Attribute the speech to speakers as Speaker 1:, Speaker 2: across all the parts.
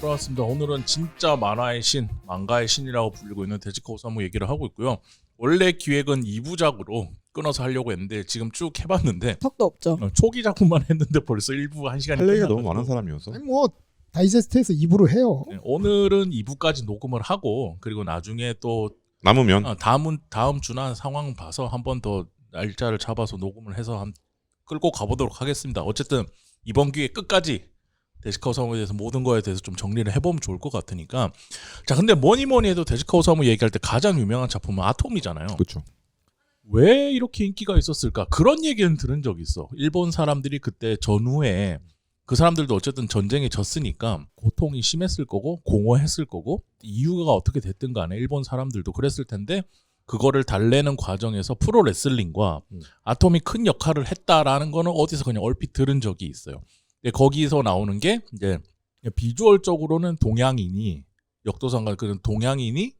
Speaker 1: 돌아왔습니다. 오늘은 진짜 만화의 신, 망가의 신이라고 불리고 있는 데지카 오사무 얘기를 하고 있고요. 원래 기획은 2부작으로 끊어서 하려고 했는데 지금 쭉 해봤는데
Speaker 2: 턱도 없죠.
Speaker 1: 초기 작품만 했는데 벌써 1부 1시간이
Speaker 3: 할 얘기가 너무 많은 사람이어서.
Speaker 4: 아니 뭐 다이제스트에서 2부로 해요.
Speaker 1: 오늘은 2부까지 녹음을 하고 그리고 나중에 또
Speaker 3: 남으면
Speaker 1: 다음 주나 상황 봐서 한 번 더 날짜를 잡아서 녹음을 해서 끌고 가보도록 하겠습니다. 어쨌든 이번 기회 끝까지 데지카 오사무에 대해서 모든 거에 대해서 좀 정리를 해보면 좋을 것 같으니까. 자, 근데 뭐니 해도 데지카 오사무 얘기할 때 가장 유명한 작품은 아톰이잖아요.
Speaker 3: 그렇죠.
Speaker 1: 왜 이렇게 인기가 있었을까? 그런 얘기는 들은 적이 있어. 일본 사람들이 그때 전후에 그 사람들도 어쨌든 전쟁에 졌으니까 고통이 심했을 거고 공허했을 거고 이유가 어떻게 됐든 간에 일본 사람들도 그랬을 텐데 그거를 달래는 과정에서 프로 레슬링과 아톰이 큰 역할을 했다라는 거는 어디서 그냥 얼핏 들은 적이 있어요. 근데 거기서 나오는 게 이제 비주얼적으로는 동양인이 역도상과 그런 동양인이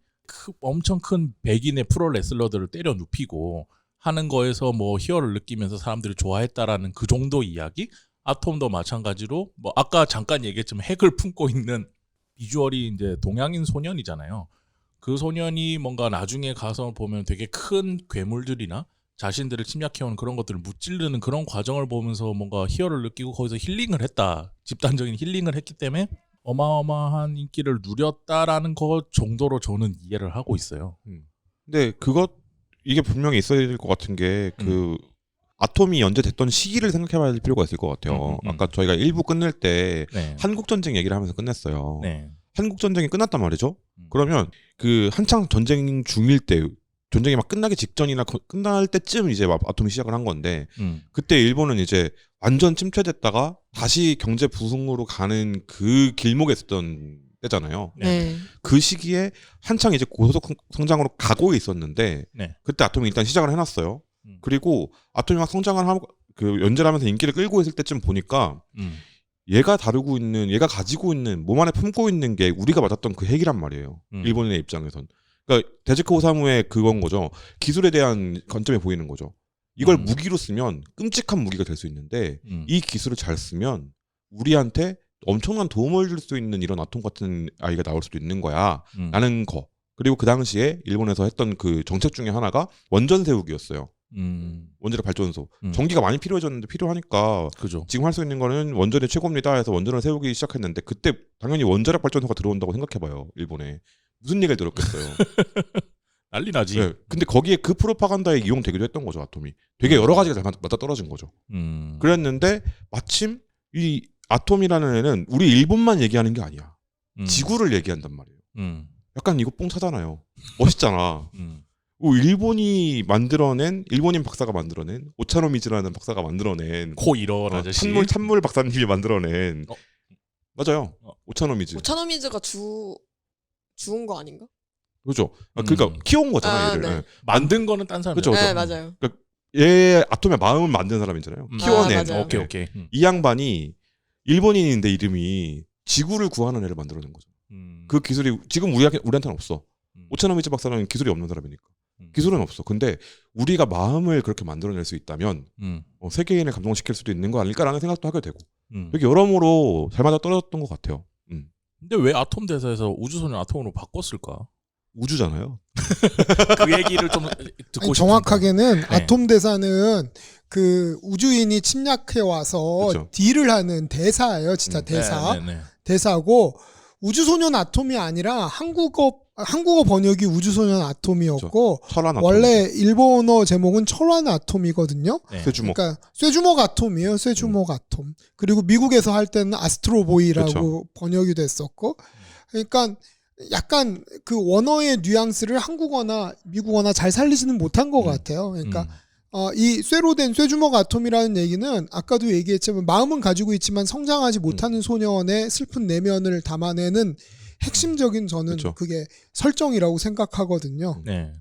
Speaker 1: 엄청 큰 백인의 프로 레슬러들을 때려 눕히고 하는 거에서 뭐 희열을 느끼면서 사람들이 좋아했다라는 그 정도 이야기. 아톰도 마찬가지로 뭐 아까 잠깐 얘기했지만 핵을 품고 있는 비주얼이 이제 동양인 소년이잖아요. 그 소년이 뭔가 나중에 가서 보면 되게 큰 괴물들이나 자신들을 침략해오는 그런 것들을 무찌르는 그런 과정을 보면서 뭔가 희열을 느끼고 거기서 힐링을 했다. 집단적인 힐링을 했기 때문에 어마어마한 인기를 누렸다라는 것 정도로 저는 이해를 하고 있어요.
Speaker 3: 근데 이게 분명히 있어야 될 것 같은 게 아톰이 연재됐던 시기를 생각해봐야 될 필요가 있을 것 같아요. 아까 저희가 1부 끝낼 때
Speaker 1: 네.
Speaker 3: 한국전쟁 얘기를 하면서 끝냈어요.
Speaker 1: 네.
Speaker 3: 한국전쟁이 끝났단 말이죠. 그러면 그 한창 전쟁 중일 때 전쟁이 막 끝나기 직전이나 끝날 때쯤 이제 아톰이 시작을 한 건데 그때 일본은 이제 완전 침체됐다가 다시 경제 부흥으로 가는 그 길목에 있었던 때잖아요.
Speaker 2: 네.
Speaker 3: 그 시기에 한창 이제 고속 성장으로 가고 있었는데
Speaker 1: 네.
Speaker 3: 그때 아톰이 일단 시작을 해놨어요. 그리고 아톰이 막 성장을 하고 그 연재를 하면서 인기를 끌고 있을 때쯤 보니까 얘가 가지고 있는 몸 안에 품고 있는 게 우리가 맞았던 그 핵이란 말이에요. 일본인의 입장에선. 그러니까 데지카 오사무의 그건 거죠. 기술에 대한 관점이 보이는 거죠. 이걸 무기로 쓰면 끔찍한 무기가 될 수 있는데 이 기술을 잘 쓰면 우리한테 엄청난 도움을 줄 수 있는 이런 아톰 같은 아이가 나올 수도 있는 거야 라는 거. 그리고 그 당시에 일본에서 했던 그 정책 중에 하나가 원전 세우기였어요. 원자력 발전소. 전기가 많이 필요해졌는데 필요하니까
Speaker 1: 그죠.
Speaker 3: 지금 할 수 있는 거는 원전이 최고입니다 해서 원전을 세우기 시작했는데 그때 당연히 원자력 발전소가 들어온다고 생각해봐요. 일본에. 무슨 얘기를 들었겠어요.
Speaker 1: 난리 나지.
Speaker 3: 네. 근데 거기에 그 프로파간다에 이용되기도 했던 거죠. 아톰이. 되게 여러 가지가 잘 맞아 떨어진 거죠. 그랬는데 마침 이 아톰이라는 애는 우리 일본만 얘기하는 게 아니야. 지구를 얘기한단 말이에요. 약간 이거 뽕 차잖아요. 멋있잖아. 일본인 박사가 만들어낸 오차노 미즈라는 박사가 만들어낸
Speaker 1: 코 이런 아저씨.
Speaker 3: 찬물 박사님이 만들어낸 맞아요. 오차노 미즈.
Speaker 2: 오차노미즈가 주운 거 아닌가?
Speaker 3: 그렇죠. 그러니까 키운 거잖아요. 얘를.
Speaker 2: 네.
Speaker 3: 네.
Speaker 1: 만든 거는 딴 사람이죠.
Speaker 3: 그렇죠.
Speaker 2: 네, 맞아요.
Speaker 3: 그러니까 얘 아톰의 마음을 만든 사람이잖아요. 키워낸.
Speaker 2: 맞아요.
Speaker 1: 오케이.
Speaker 3: 이 양반이 일본인인데 이름이 지구를 구하는 애를 만들어낸 거죠. 그 기술이 지금 우리한테는 없어. 오차노 미즈 박사는 기술이 없는 사람이니까. 기술은 없어. 근데 우리가 마음을 그렇게 만들어낼 수 있다면 세계인을 감동시킬 수도 있는 거 아닐까라는 생각도 하게 되고 되게 여러모로 잘 맞아 떨어졌던 것 같아요.
Speaker 1: 근데 왜 아톰 대사에서 우주소년 아톰으로 바꿨을까?
Speaker 3: 우주잖아요.
Speaker 1: 그 얘기를 좀 듣고 싶습니다.
Speaker 4: 정확하게는
Speaker 1: 네.
Speaker 4: 아톰 대사는 그 우주인이 침략해 와서
Speaker 3: 그쵸.
Speaker 4: 딜을 하는 대사예요. 진짜 대사.
Speaker 1: 네.
Speaker 4: 대사고 우주소년 아톰이 아니라 한국어 번역이 우주소년 아톰이었고
Speaker 3: 철환 아톰.
Speaker 4: 원래 일본어 제목은 철환 아톰이거든요.
Speaker 1: 네.
Speaker 3: 쇠주먹.
Speaker 4: 그러니까 쇠주먹 아톰이에요. 쇠주먹 아톰. 그리고 미국에서 할 때는 아스트로보이라고
Speaker 3: 그쵸.
Speaker 4: 번역이 됐었고, 그러니까 약간 그 원어의 뉘앙스를 한국어나 미국어나 잘 살리지는 못한 것 같아요. 그러니까 이 쇠로 된 쇠주먹 아톰이라는 얘기는 아까도 얘기했지만 마음은 가지고 있지만 성장하지 못하는 소년의 슬픈 내면을 담아내는 핵심적인 저는
Speaker 3: 그쵸.
Speaker 4: 그게 설정이라고 생각하거든요.
Speaker 1: 네.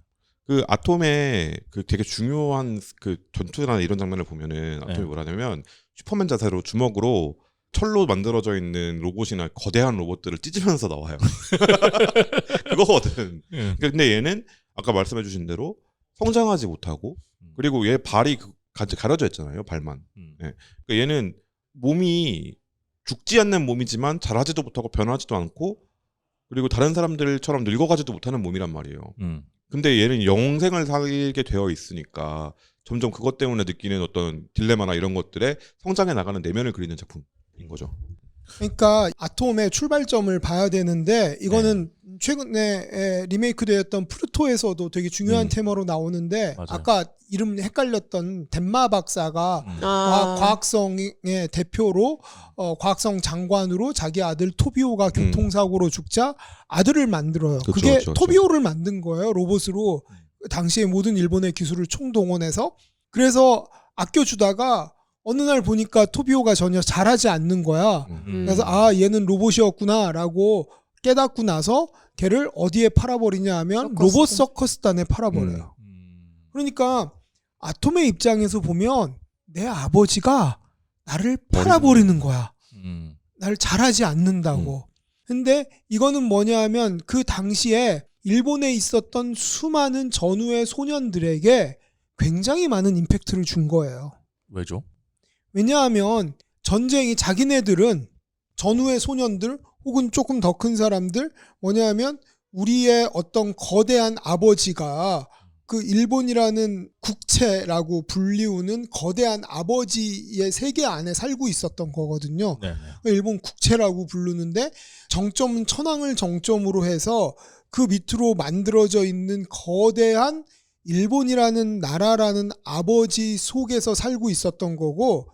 Speaker 3: 그 아톰의 그 되게 중요한 그 전투나 이런 장면을 보면은 아톰이
Speaker 1: 네.
Speaker 3: 뭐라냐면 슈퍼맨 자세로 주먹으로 철로 만들어져 있는 로봇이나 거대한 로봇들을 찢으면서 나와요. 그거거든. 근데 얘는 아까 말씀해주신 대로 성장하지 못하고 그리고 얘 발이 가려져 있잖아요. 발만. 네. 그러니까 얘는 몸이 죽지 않는 몸이지만 자라지도 못하고 변하지도 않고 그리고 다른 사람들처럼 늙어가지도 못하는 몸이란 말이에요. 근데 얘는 영생을 살게 되어 있으니까 점점 그것 때문에 느끼는 어떤 딜레마나 이런 것들에 성장해 나가는 내면을 그리는 작품인 거죠.
Speaker 4: 그러니까 아톰의 출발점을 봐야 되는데 이거는 최근에 리메이크되었던 프루토에서도 되게 중요한 테마로 나오는데
Speaker 1: 맞아요.
Speaker 4: 아까 이름 헷갈렸던 덴마 박사가
Speaker 2: 아.
Speaker 4: 과학성의 대표로 과학성 장관으로 자기 아들 토비오가 교통사고로 죽자 아들을 만들어요.
Speaker 3: 그쵸,
Speaker 4: 그게
Speaker 3: 그쵸, 그쵸.
Speaker 4: 토비오를 만든 거예요. 로봇으로 당시에 모든 일본의 기술을 총동원해서 그래서 아껴주다가 어느 날 보니까 토비오가 전혀 잘하지 않는 거야. 그래서 아 얘는 로봇이었구나라고 깨닫고 나서 걔를 어디에 팔아버리냐 하면
Speaker 2: 서커스단.
Speaker 4: 로봇 서커스단에 팔아버려요. 그러니까 아톰의 입장에서 보면 내 아버지가 나를 팔아버리는 거야. 나를 잘하지 않는다고. 근데 이거는 뭐냐 하면 그 당시에 일본에 있었던 수많은 전후의 소년들에게 굉장히 많은 임팩트를 준 거예요.
Speaker 1: 왜죠?
Speaker 4: 왜냐하면 전쟁이 자기네들은 전후의 소년들 혹은 조금 더 큰 사람들 뭐냐하면 우리의 어떤 거대한 아버지가 그 일본이라는 국채라고 불리우는 거대한 아버지의 세계 안에 살고 있었던 거거든요.
Speaker 1: 네네.
Speaker 4: 일본 국채라고 부르는데 정점은 천황을 정점으로 해서 그 밑으로 만들어져 있는 거대한 일본이라는 나라라는 아버지 속에서 살고 있었던 거고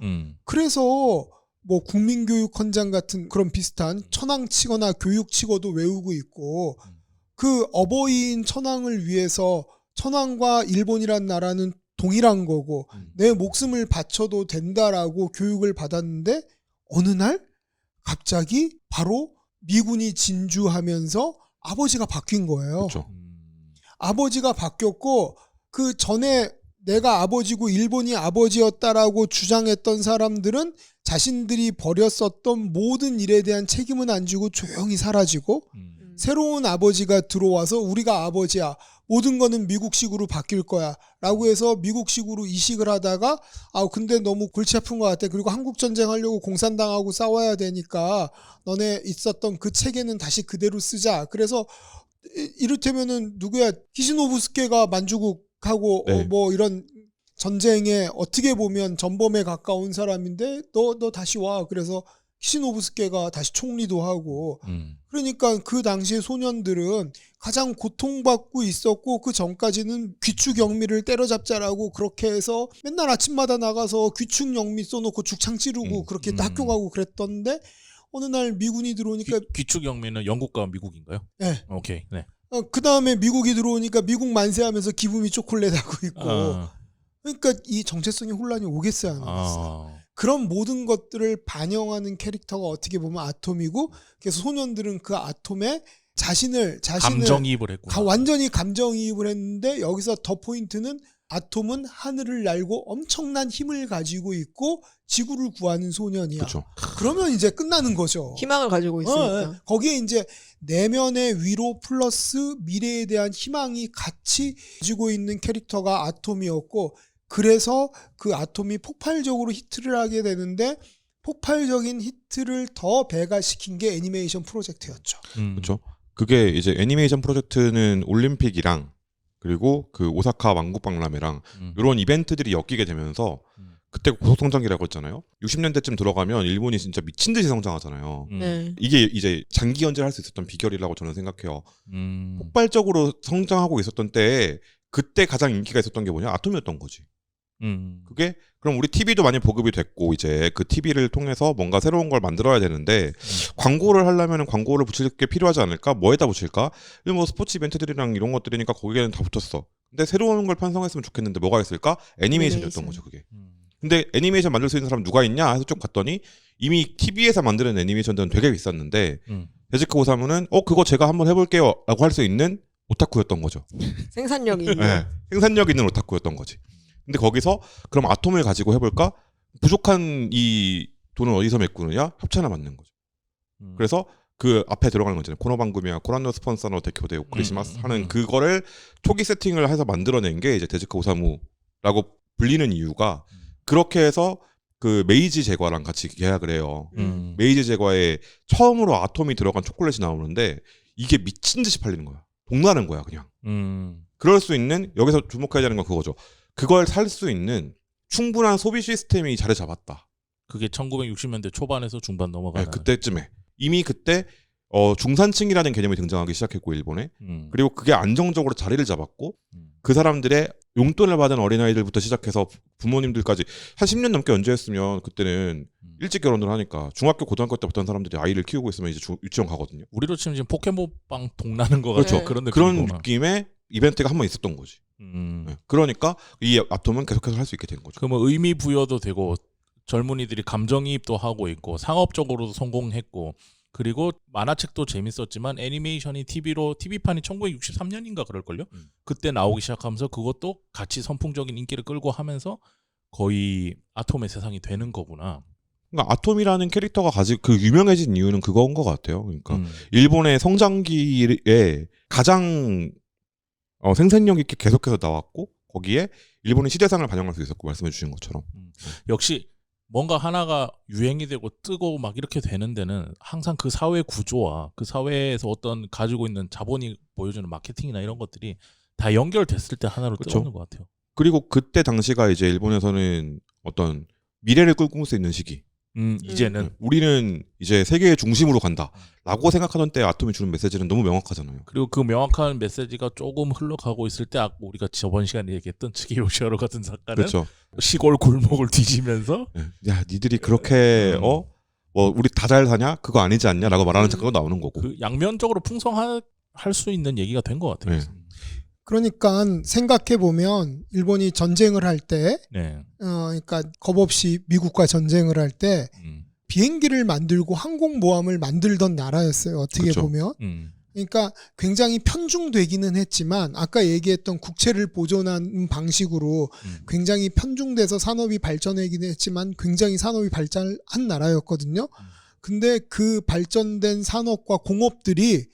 Speaker 4: 그래서 뭐 국민교육 헌장 같은 그런 비슷한 천황 치거나 교육 치고도 외우고 있고 그 어버이인 천황을 위해서 천황과 일본이란 나라는 동일한 거고 내 목숨을 바쳐도 된다라고 교육을 받았는데 어느 날 갑자기 바로 미군이 진주하면서 아버지가 바뀐 거예요.
Speaker 3: 그렇죠.
Speaker 4: 아버지가 바뀌었고 그 전에 내가 아버지고 일본이 아버지였다라고 주장했던 사람들은 자신들이 벌였었던 모든 일에 대한 책임은 안 지고 조용히 사라지고 새로운 아버지가 들어와서 우리가 아버지야. 모든 거는 미국식으로 바뀔 거야. 라고 해서 미국식으로 이식을 하다가 근데 너무 골치 아픈 것 같아. 그리고 한국전쟁 하려고 공산당하고 싸워야 되니까 너네 있었던 그 체계는 다시 그대로 쓰자. 그래서 이를테면은 누구야 키시노부스케가 만주국하고
Speaker 3: 네.
Speaker 4: 뭐 이런 전쟁에 어떻게 보면 전범에 가까운 사람인데 너 다시 와. 그래서 키시노부스케가 다시 총리도 하고 그러니까 그 당시에 소년들은 가장 고통받고 있었고 그 전까지는 귀축영미를 때려잡자라고 그렇게 해서 맨날 아침마다 나가서 귀축영미 써놓고 죽창 찌르고 그렇게 학교 가고 그랬던데 어느 날 미군이 들어오니까
Speaker 1: 귀축영미는 영국과 미국인가요?
Speaker 4: 네.
Speaker 1: 오케이. 네.
Speaker 4: 그 다음에 미국이 들어오니까 미국 만세하면서 기부미 초콜릿 하고 있고 그러니까 이 정체성의 혼란이 오겠어요 안 오겠어요. 그런 모든 것들을 반영하는 캐릭터가 어떻게 보면 아톰이고 그래서 소년들은 그 아톰에 자신을
Speaker 1: 감정이입을 했구나.
Speaker 4: 완전히 감정이입을 했는데 여기서 더 포인트는 아톰은 하늘을 날고 엄청난 힘을 가지고 있고 지구를 구하는 소년이야.
Speaker 3: 그렇죠.
Speaker 4: 그러면 이제 끝나는 거죠.
Speaker 2: 희망을 가지고 있으니까.
Speaker 4: 거기에 이제 내면의 위로 플러스 미래에 대한 희망이 같이 가지고 있는 캐릭터가 아톰이었고 그래서 그 아톰이 폭발적으로 히트를 하게 되는데 폭발적인 히트를 더 배가시킨 게 애니메이션 프로젝트였죠.
Speaker 3: 그렇죠. 그게 이제 애니메이션 프로젝트는 올림픽이랑 그리고 그 오사카 왕국박람회랑 이런 이벤트들이 엮이게 되면서 그때 고속성장기라고 했잖아요. 60년대쯤 들어가면 일본이 진짜 미친 듯이 성장하잖아요.
Speaker 2: 네.
Speaker 3: 이게 이제 장기 연재를 할 수 있었던 비결이라고 저는 생각해요.
Speaker 1: 음.
Speaker 3: 폭발적으로 성장하고 있었던 때에 그때 가장 인기가 있었던 게 뭐냐? 아톰이었던 거지. 그게 그럼 우리 TV도 많이 보급이 됐고 이제 그 TV를 통해서 뭔가 새로운 걸 만들어야 되는데 광고를 하려면 광고를 붙일 게 필요하지 않을까? 뭐에다 붙일까? 뭐 스포츠 이벤트들이랑 이런 것들이니까 거기에는 다 붙었어. 근데 새로운 걸 편성했으면 좋겠는데 뭐가 있을까? 애니메이션이었던 거죠 그게. 근데 애니메이션 만들 수 있는 사람 누가 있냐 해서 쭉 봤더니 이미 TV에서 만드는 애니메이션들은 되게 비쌌는데 데즈카 오사무는 그거 제가 한번 해볼게요 라고 할 수 있는 오타쿠였던 거죠.
Speaker 2: 생산력이 있는.
Speaker 3: 네, 생산력 있는 오타쿠였던 거지. 근데 거기서 그럼 아톰을 가지고 해볼까? 부족한 이 돈을 어디서 메꾸느냐? 협찬을 받는 거죠. 그래서 그 앞에 들어가는 거잖아요. 코노방금이야 코란노 스폰서노 데쿄데 오크리시마스 하는 그거를 초기 세팅을 해서 만들어낸 게 이제 데즈카 오사무라고 불리는 이유가 그렇게 해서 그 메이지 제과랑 같이 계약을 해요.
Speaker 1: 음.
Speaker 3: 메이지 제과에 처음으로 아톰이 들어간 초콜릿이 나오는데 이게 미친 듯이 팔리는 거야. 동나는 거야 그냥. 그럴 수 있는 여기서 주목해야 되는 건 그거죠. 그걸 살 수 있는 충분한 소비 시스템이 자리 잡았다.
Speaker 1: 그게 1960년대 초반에서 중반
Speaker 3: 네,
Speaker 1: 넘어가는.
Speaker 3: 그때쯤에 이미 그때 중산층이라는 개념이 등장하기 시작했고 일본에 그리고 그게 안정적으로 자리를 잡았고 그 사람들의 용돈을 받은 어린아이들부터 시작해서 부모님들까지 한 10년 넘게 연주했으면 그때는 일찍 결혼을 하니까 중학교 고등학교 때 어떤 사람들이 아이를 키우고 있으면 이제 유치원 가거든요.
Speaker 1: 우리로 치면 지금 포켓몬빵 동나는 거
Speaker 3: 그렇죠.
Speaker 1: 같은 그런
Speaker 3: 그런
Speaker 1: 느낌이구나.
Speaker 3: 느낌의 이벤트가 한 번 있었던 거지. 네. 그러니까 이 아톰은 계속해서 할 수 있게 된 거죠.
Speaker 1: 그러면 의미 부여도 되고 젊은이들이 감정이입도 하고 있고 상업적으로도 성공했고 그리고 만화책도 재밌었지만 애니메이션이 TV판이 1963년인가 그럴걸요? 그때 나오기 시작하면서 그것도 같이 선풍적인 인기를 끌고 하면서 거의 아톰의 세상이 되는 거구나.
Speaker 3: 그러니까 아톰이라는 캐릭터가 그 유명해진 이유는 그거인 것 같아요. 그러니까 일본의 성장기에 가장 생산력 있게 계속해서 나왔고 거기에 일본의 시대상을 반영할 수 있었고 말씀해 주신 것처럼.
Speaker 1: 역시 뭔가 하나가 유행이 되고 뜨고 막 이렇게 되는 데는 항상 그 사회 구조와 그 사회에서 어떤 가지고 있는 자본이 보여주는 마케팅이나 이런 것들이 다 연결됐을 때 하나로
Speaker 3: 그쵸.
Speaker 1: 뜨는 것 같아요.
Speaker 3: 그리고 그때 당시가 이제 일본에서는 어떤 미래를 끌고 올 수 있는 시기.
Speaker 1: 이제는
Speaker 3: 우리는 이제 세계의 중심으로 간다라고 생각하던 때 아톰이 주는 메시지는 너무 명확하잖아요.
Speaker 1: 그리고 그 명확한 메시지가 조금 흘러가고 있을 때 우리가 저번 시간에 얘기했던 츠기 요시하루 같은 작가는
Speaker 3: 그렇죠.
Speaker 1: 시골 골목을 뒤지면서
Speaker 3: 야, 니들이 그렇게 우리 다 잘 사냐? 그거 아니지 않냐?라고 말하는 작가가 나오는 거고.
Speaker 1: 그 양면적으로 풍성할 수 있는 얘기가 된 것 같아요.
Speaker 3: 네.
Speaker 4: 그러니까 생각해 보면 일본이 전쟁을 할 때,
Speaker 1: 네.
Speaker 4: 그러니까 겁 없이 미국과 전쟁을 할 때 비행기를 만들고 항공모함을 만들던 나라였어요. 어떻게
Speaker 3: 그쵸.
Speaker 4: 보면. 그러니까 굉장히 편중되기는 했지만 아까 얘기했던 국채를 보존하는 방식으로 굉장히 편중돼서 산업이 발전하기는 했지만 굉장히 산업이 발전한 나라였거든요. 근데 그 발전된 산업과 공업들이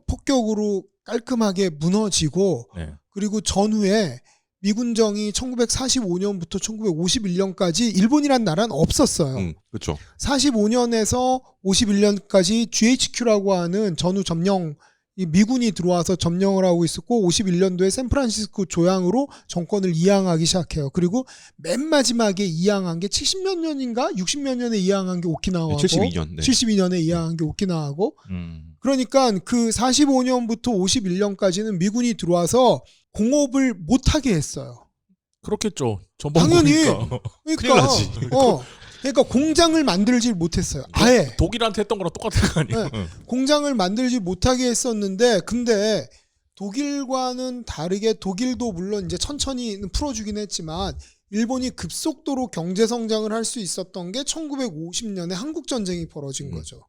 Speaker 4: 폭격으로 깔끔하게 무너지고
Speaker 1: 네.
Speaker 4: 그리고 전후에 미군정이 1945년부터 1951년까지 일본이란 나라는 없었어요.
Speaker 3: 그렇죠.
Speaker 4: 45년에서 51년까지 GHQ라고 하는 전후 점령 이 미군이 들어와서 점령을 하고 있었고 51년도에 샌프란시스코 조약으로 정권을 이양하기 시작해요. 그리고 맨 마지막에 이양한 게 70몇 년인가 60몇 년에 이양한 게 오키나와고
Speaker 3: 72년. 네.
Speaker 4: 72년에 이양한 게 오키나와고 그러니까 그 45년부터 51년까지는 미군이 들어와서 공업을 못하게 했어요.
Speaker 1: 그렇겠죠.
Speaker 4: 당연히.
Speaker 1: 전범국이니까.
Speaker 3: 큰일 나지.
Speaker 4: 그러니까 공장을 만들지 못했어요. 아예.
Speaker 1: 독일한테 했던 거랑 똑같은 거 아니에요?
Speaker 4: 네. 공장을 만들지 못하게 했었는데 근데 독일과는 다르게 독일도 물론 이제 천천히 풀어주긴 했지만 일본이 급속도로 경제 성장을 할 수 있었던 게 1950년에 한국 전쟁이 벌어진 거죠.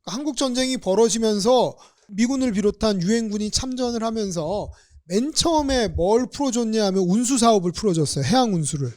Speaker 4: 한국 전쟁이 벌어지면서 미군을 비롯한 유엔군이 참전을 하면서 맨 처음에 뭘 풀어줬냐 하면 운수 사업을 풀어줬어요. 해양 운수를.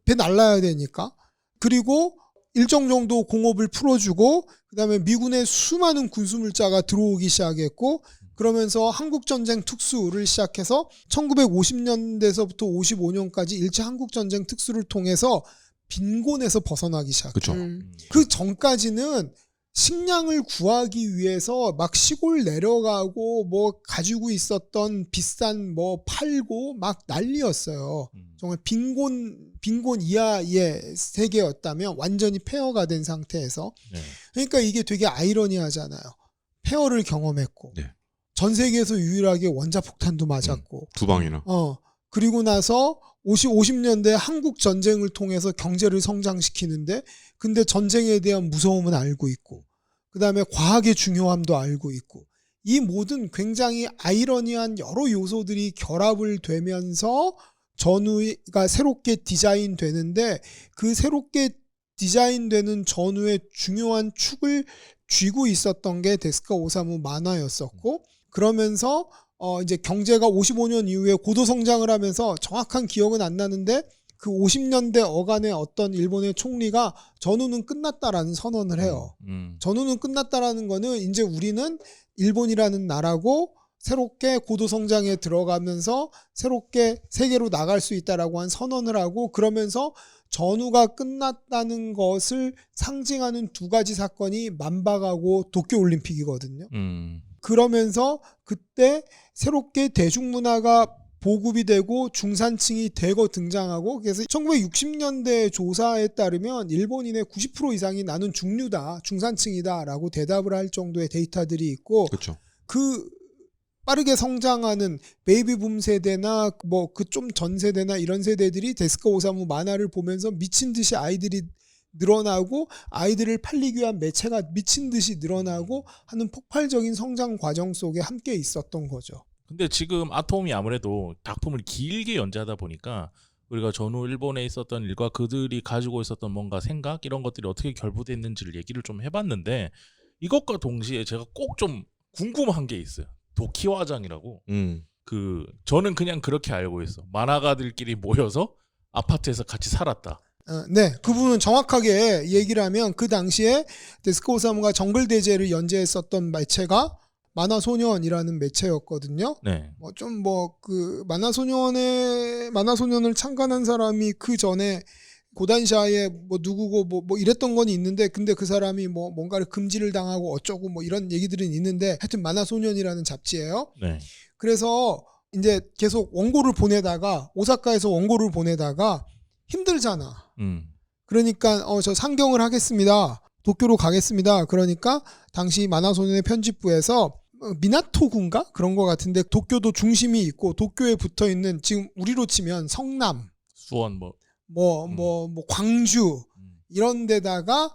Speaker 4: 배 날라야 되니까. 그리고 일정 정도 공업을 풀어주고 그다음에 미군의 수많은 군수물자가 들어오기 시작했고 그러면서 한국전쟁 특수를 시작해서 1950년대에서부터 55년까지 일제 한국전쟁 특수를 통해서 빈곤에서 벗어나기 시작해요.
Speaker 3: 그렇죠.
Speaker 4: 그 전까지는 식량을 구하기 위해서 막 시골 내려가고 뭐 가지고 있었던 비싼 뭐 팔고 막 난리였어요. 정말 빈곤 이하의 세계였다면 완전히 폐허가 된 상태에서.
Speaker 1: 네.
Speaker 4: 그러니까 이게 되게 아이러니하잖아요. 폐허를 경험했고
Speaker 3: 네.
Speaker 4: 전 세계에서 유일하게 원자폭탄도 맞았고
Speaker 3: 2방이나.
Speaker 4: 그리고 나서 50년대 한국 전쟁을 통해서 경제를 성장시키는데 근데 전쟁에 대한 무서움은 알고 있고 그다음에 과학의 중요함도 알고 있고 이 모든 굉장히 아이러니한 여러 요소들이 결합을 되면서 전후가 새롭게 디자인되는데 그 새롭게 디자인되는 전후의 중요한 축을 쥐고 있었던 게 데스카 오사무 만화였었고 그러면서 이제 경제가 55년 이후에 고도 성장을 하면서 정확한 기억은 안 나는데 그 50년대 어간의 어떤 일본의 총리가 전후는 끝났다라는 선언을 해요. 전후는 끝났다라는 거는 이제 우리는 일본이라는 나라고 새롭게 고도 성장에 들어가면서 새롭게 세계로 나갈 수 있다라고 한 선언을 하고 그러면서 전후가 끝났다는 것을 상징하는 두 가지 사건이 만박하고 도쿄올림픽이거든요. 그러면서 그때 새롭게 대중문화가 보급이 되고 중산층이 대거 등장하고 그래서 1960년대 조사에 따르면 일본인의 90% 이상이 나는 중류다, 중산층이다라고 대답을 할 정도의 데이터들이 있고
Speaker 3: 그렇죠.
Speaker 4: 그 빠르게 성장하는 베이비붐 세대나 뭐 그 좀 전 세대나 이런 세대들이 데스카 오사무 만화를 보면서 미친 듯이 아이들이 늘어나고 아이들을 팔리기 위한 매체가 미친 듯이 늘어나고 하는 폭발적인 성장 과정 속에 함께 있었던 거죠.
Speaker 1: 근데 지금 아톰이 아무래도 작품을 길게 연재하다 보니까 우리가 전후 일본에 있었던 일과 그들이 가지고 있었던 뭔가 생각 이런 것들이 어떻게 결부됐는지를 얘기를 좀 해봤는데 이것과 동시에 제가 꼭 좀 궁금한 게 있어요. 도키화장이라고. 저는 그냥 그렇게 알고 있어. 만화가들끼리 모여서 아파트에서 같이 살았다.
Speaker 4: 네, 그 부분은 정확하게 얘기를 하면 그 당시에 데스카 오사무가 정글대제를 연재했었던 매체가 만화소년이라는 매체였거든요.
Speaker 1: 네.
Speaker 4: 그 만화소년을 창간한 사람이 그 전에 고단샤의 뭐 누구고 뭐 이랬던 건 있는데 근데 그 사람이 뭐 뭔가를 금지를 당하고 어쩌고 뭐 이런 얘기들은 있는데 하여튼 만화소년이라는 잡지예요.
Speaker 1: 네.
Speaker 4: 그래서 이제 계속 원고를 보내다가 오사카에서 원고를 보내다가 힘들잖아. 그러니까 저 상경을 하겠습니다. 도쿄로 가겠습니다. 그러니까 당시 만화소년의 편집부에서 미나토군가 그런 거 같은데 도쿄도 중심이 있고 도쿄에 붙어 있는 지금 우리로 치면 성남,
Speaker 1: 수원
Speaker 4: 광주 이런 데다가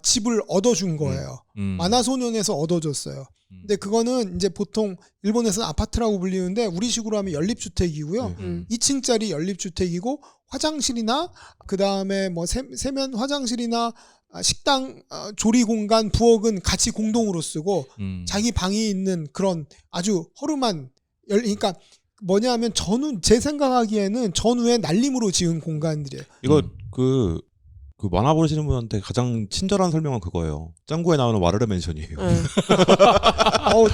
Speaker 4: 집을 얻어준 거예요. 만화소년에서 얻어줬어요. 근데 그거는 이제 보통 일본에서는 아파트라고 불리는데 우리식으로 하면 연립주택이고요. 2층짜리 연립주택이고 화장실이나 그 다음에 뭐 세면 화장실이나 식당, 조리 공간, 부엌은 같이 공동으로 쓰고 자기 방이 있는 그런 아주 허름한 그러니까 뭐냐면 제 생각하기에는 전후에 날림으로 지은 공간들이에요.
Speaker 3: 이거 그 만화 보시는 분한테 가장 친절한 설명은 그거예요. 짱구에 나오는 와르르 맨션이에요.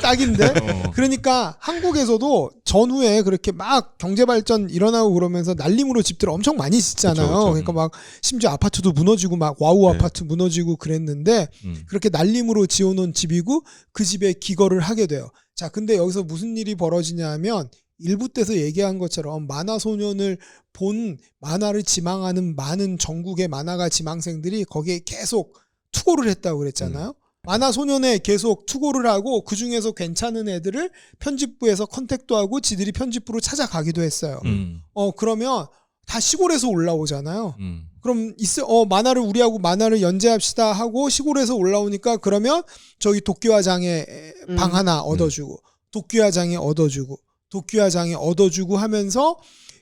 Speaker 4: 딱인데. 그러니까 한국에서도 전후에 그렇게 막 경제 발전 일어나고 그러면서 날림으로 집들 엄청 많이 짓잖아요.
Speaker 3: 그쵸.
Speaker 4: 그러니까 막 심지어 아파트도 무너지고 막 와우 아파트 무너지고 그랬는데 그렇게 날림으로 지어놓은 집이고 그 집에 기거를 하게 돼요. 자, 근데 여기서 무슨 일이 벌어지냐면 일부 때서 얘기한 것처럼 만화소년을 본 만화를 지망하는 많은 전국의 만화가 지망생들이 거기에 계속 투고를 했다고 그랬잖아요. 만화소년에 계속 투고를 하고 그중에서 괜찮은 애들을 편집부에서 컨택도 하고 지들이 편집부로 찾아가기도 했어요. 그러면 다 시골에서 올라오잖아요. 그럼 우리하고 만화를 연재합시다 하고 시골에서 올라오니까 그러면 저기 도쿄화장에 방 하나 얻어주고 도쿄화장에 얻어주고 하면서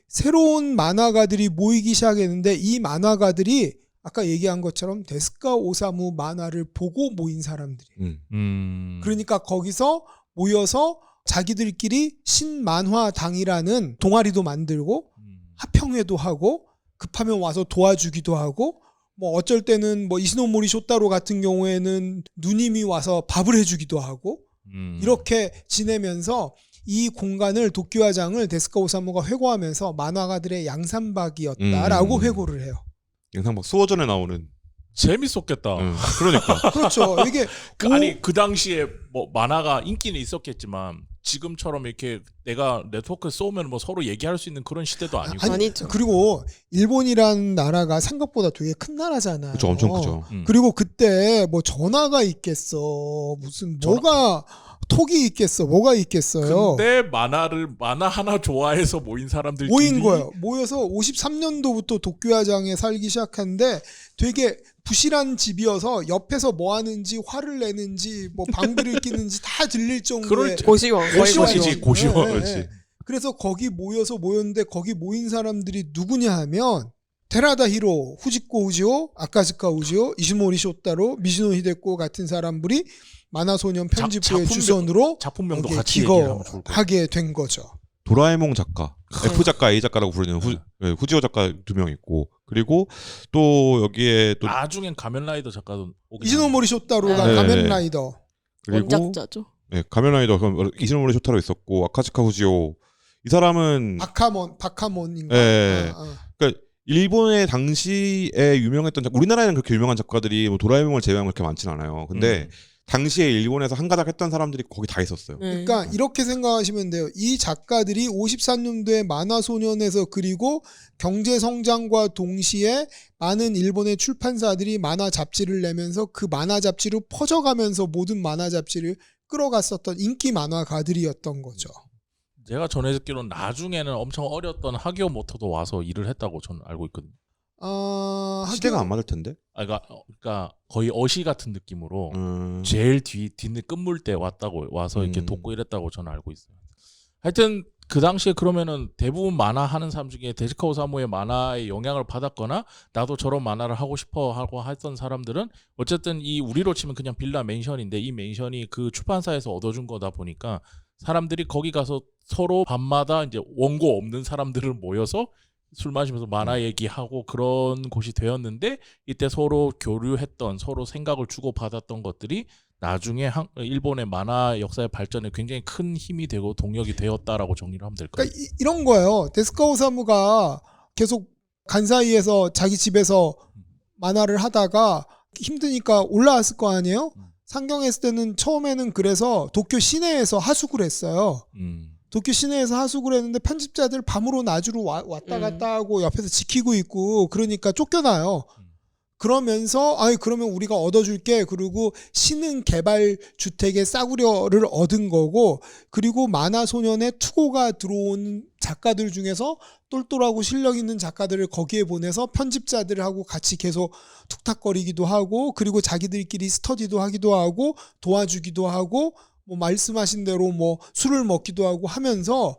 Speaker 4: 새로운 만화가들이 모이기 시작했는데 이 만화가들이 아까 얘기한 것처럼 데스카 오사무 만화를 보고 모인 사람들이에요. 그러니까 거기서 모여서 자기들끼리 신만화당이라는 동아리도 만들고 합평회도 하고 급하면 와서 도와주기도 하고 뭐 어쩔 때는 뭐 이시노모리 쇼타로 같은 경우에는 누님이 와서 밥을 해주기도 하고 이렇게 지내면서 이 공간을 도쿄화장을 데스카 오사무가 회고하면서 만화가들의 양산박이었다라고 회고를 해요.
Speaker 3: 영상 막 수호전에 나오는
Speaker 1: 재밌었겠다.
Speaker 3: 그러니까.
Speaker 4: 그렇죠. 이게
Speaker 1: 아니 그 당시에 뭐 만화가 인기는 있었겠지만 지금처럼 이렇게 내가 네트워크에 쏘면 뭐 서로 얘기할 수 있는 그런 시대도 아니고.
Speaker 2: 아니죠.
Speaker 4: 그리고 일본이란 나라가 생각보다 되게 큰 나라잖아요.
Speaker 3: 그렇죠, 엄청 크죠.
Speaker 4: 그리고 그때 뭐 전화가 있겠어, 무슨 뭐가 톡이 있겠어, 뭐가 있겠어요.
Speaker 1: 근데 만화 하나 좋아해서 모인 사람들끼리
Speaker 4: 모인 거예요. 모여서 53년도부터 도쿄화장에 살기 시작하는데 되게 부실한 집이어서 옆에서 뭐 하는지 화를 내는지 뭐 방귀를 끼는지 다 들릴 정도의
Speaker 2: 고시원.
Speaker 1: 고시원이지 고시원.
Speaker 4: 네, 네.
Speaker 3: 그렇지.
Speaker 4: 그래서 거기 모였는데 거기 모인 사람들이 누구냐 하면 테라다 히로, 후지코 우지오, 아카즈카 우지오, 이시모리 쇼타로, 미시노 히데코 같은 사람들이 만화소년 편집부의 주선으로
Speaker 1: 작품명도 같이 얘기하면 좋을 것 같아요.
Speaker 4: 기거하게 된 거죠.
Speaker 3: 도라에몽 작가, F 작가, A 작가라고 부르는 후지오 작가 2명 있고 그리고 또 여기에 또
Speaker 1: 나중엔 가면라이더 작가도 오긴
Speaker 4: 이시노모리 쇼타로가
Speaker 2: 네.
Speaker 4: 가면라이더.
Speaker 3: 그리고
Speaker 2: 원작자죠.
Speaker 3: 네, 가면라이더 그럼 이즈노모리 쇼타로 있었고 아카츠카 후지오 이 사람은
Speaker 4: 바카몬인가?
Speaker 3: 예. 그러니까 일본의 당시에 유명했던 우리나라에는 그렇게 유명한 작가들이 뭐 도라에몽을 제외하면 그렇게 많진 않아요. 근데 당시에 일본에서 한가닥 했던 사람들이 거기 다 있었어요.
Speaker 2: 네.
Speaker 4: 그러니까 이렇게 생각하시면 돼요. 이 작가들이 54년도에 만화소년에서 그리고 경제성장과 동시에 많은 일본의 출판사들이 만화 잡지를 내면서 그 만화 잡지로 퍼져가면서 모든 만화 잡지를 끌어갔었던 인기 만화가들이었던 거죠.
Speaker 1: 제가 전해 듣기로는 나중에는 엄청 어렸던 하기오 모토도 와서 일을 했다고 저는 알고 있거든요.
Speaker 3: 시대가 안 맞을 텐데.
Speaker 1: 그러니까 거의 어시 같은 느낌으로
Speaker 3: 음.
Speaker 1: 제일 뒷 끝물 때 와서 이렇게 돕고 이랬다고 저는 알고 있어요. 하여튼 그 당시에 그러면은 대부분 만화 하는 사람 중에 데지카 오사무의 만화의 영향을 받았거나 나도 저런 만화를 하고 싶어 하고 했던 사람들은 어쨌든 이 우리로 치면 그냥 빌라 맨션인데 이 맨션이 그 출판사에서 얻어준 거다 보니까 사람들이 거기 가서 서로 밤마다 이제 원고 없는 사람들을 모여서 술 마시면서 만화 얘기하고 그런 곳이 되었는데 이때 서로 교류했던 서로 생각을 주고받았던 것들이 나중에 일본의 만화 역사의 발전에 굉장히 큰 힘이 되고 동력이 되었다라고 정리를 하면 될 거예요.
Speaker 4: 그러니까 이런 거예요. 데스카 오사무가 계속 간사이에서 자기 집에서 만화를 하다가 힘드니까 올라왔을 거 아니에요? 상경했을 때는 처음에는 그래서 도쿄 시내에서 하숙을 했어요. 도쿄 시내에서 하숙을 했는데 편집자들 밤으로 낮으로 왔다 갔다 하고 옆에서 지키고 있고 그러니까 쫓겨나요. 그러면서 그러면 우리가 얻어줄게. 그리고 신흥 개발 주택의 싸구려를 얻은 거고 그리고 만화소년의 투고가 들어온 작가들 중에서 똘똘하고 실력 있는 작가들을 거기에 보내서 편집자들하고 같이 계속 툭탁거리기도 하고 그리고 자기들끼리 스터디도 하기도 하고 도와주기도 하고 뭐 말씀하신 대로 뭐 술을 먹기도 하고 하면서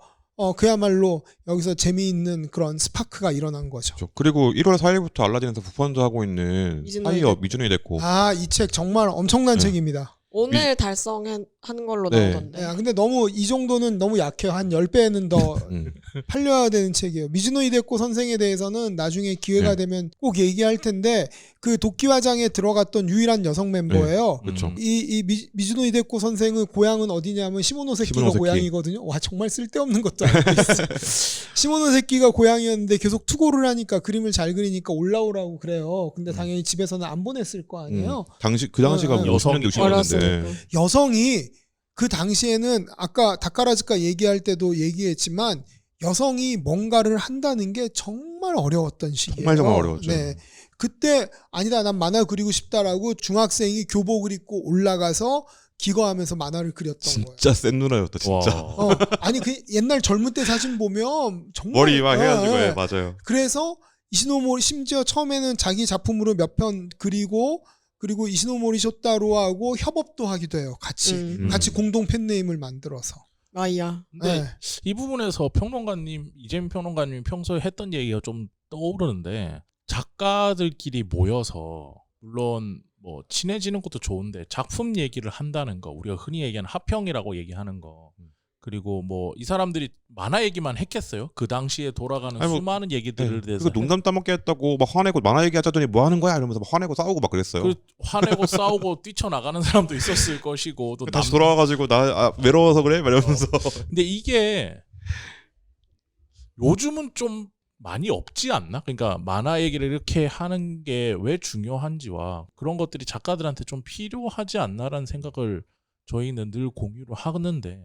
Speaker 4: 그야말로 여기서 재미있는 그런 스파크가 일어난 거죠.
Speaker 3: 그렇죠. 그리고 1월 4일부터 알라딘에서 부펀드 하고 있는 사이업 미즈노이 데코.
Speaker 4: 이 책 정말 엄청난 책입니다.
Speaker 2: 오늘 달성한 걸로
Speaker 3: 네.
Speaker 2: 나오던데.
Speaker 4: 근데 너무 이 정도는 너무 약해요. 한 10배는 더 팔려야 되는 책이에요. 미즈노 히데코 선생에 대해서는 나중에 기회가 되면 꼭 얘기할 텐데 그 도끼화장에 들어갔던 유일한 여성 멤버예요.
Speaker 3: 그렇죠.
Speaker 4: 이 미즈노 히데코 선생의 고향은 어디냐면 시모노세키가
Speaker 3: 시모노세키.
Speaker 4: 고향이거든요. 와 정말 쓸데없는 것도 알고 있어요. 시모노세키가 고향이었는데 계속 투고를 하니까 그림을 잘 그리니까 올라오라고 그래요. 근데 당연히 집에서는 안 보냈을 거 아니에요.
Speaker 3: 그 당시가
Speaker 1: 여성이
Speaker 3: 50년대
Speaker 2: 어렸을
Speaker 3: 60년대인데.
Speaker 2: 때.
Speaker 4: 여성이 그 당시에는 아까 다카라즈카 얘기할 때도 얘기했지만 여성이 뭔가를 한다는 게 정말 어려웠던 시기예요.
Speaker 3: 정말 어려웠죠.
Speaker 4: 네. 그때 아니다 난 만화 그리고 싶다라고 중학생이 교복을 입고 올라가서 기거하면서 만화를 그렸던 거예요.
Speaker 3: 진짜 센 누나였다 진짜.
Speaker 4: 아니 그 옛날 젊은 때 사진 보면 정말
Speaker 3: 머리 막 해가지고 맞아요.
Speaker 4: 그래서 이시노모리 심지어 처음에는 자기 작품으로 몇 편 그리고 이시노모리 쇼타로하고 협업도 하기도 해요. 같이 공동 팬네임을 만들어서.
Speaker 2: 아이야.
Speaker 1: 근데
Speaker 4: 네.
Speaker 1: 이 부분에서 이재민 평론가님이 평소에 했던 얘기가 좀 떠오르는데 작가들끼리 모여서 물론 뭐 친해지는 것도 좋은데 작품 얘기를 한다는 거 우리가 흔히 얘기하는 합평이라고 얘기하는 거 그리고 뭐 이 사람들이 만화 얘기만 했겠어요? 그 당시에 돌아가는 수많은 얘기들을 대해서
Speaker 3: 그리고 농담 따먹게 했다고 막 화내고 만화 얘기하자더니 뭐 하는 거야 이러면서 막 화내고 싸우고 막 그랬어요.
Speaker 1: 화내고 싸우고 뛰쳐나가는 사람도 있었을 것이고 또
Speaker 3: 다시 돌아와가지고 나 외로워서 그래 이러면서.
Speaker 1: 근데 이게 요즘은 좀 많이 없지 않나? 그러니까 만화 얘기를 이렇게 하는 게 왜 중요한지와 그런 것들이 작가들한테 좀 필요하지 않나라는 생각을 저희는 늘 공유를 하는데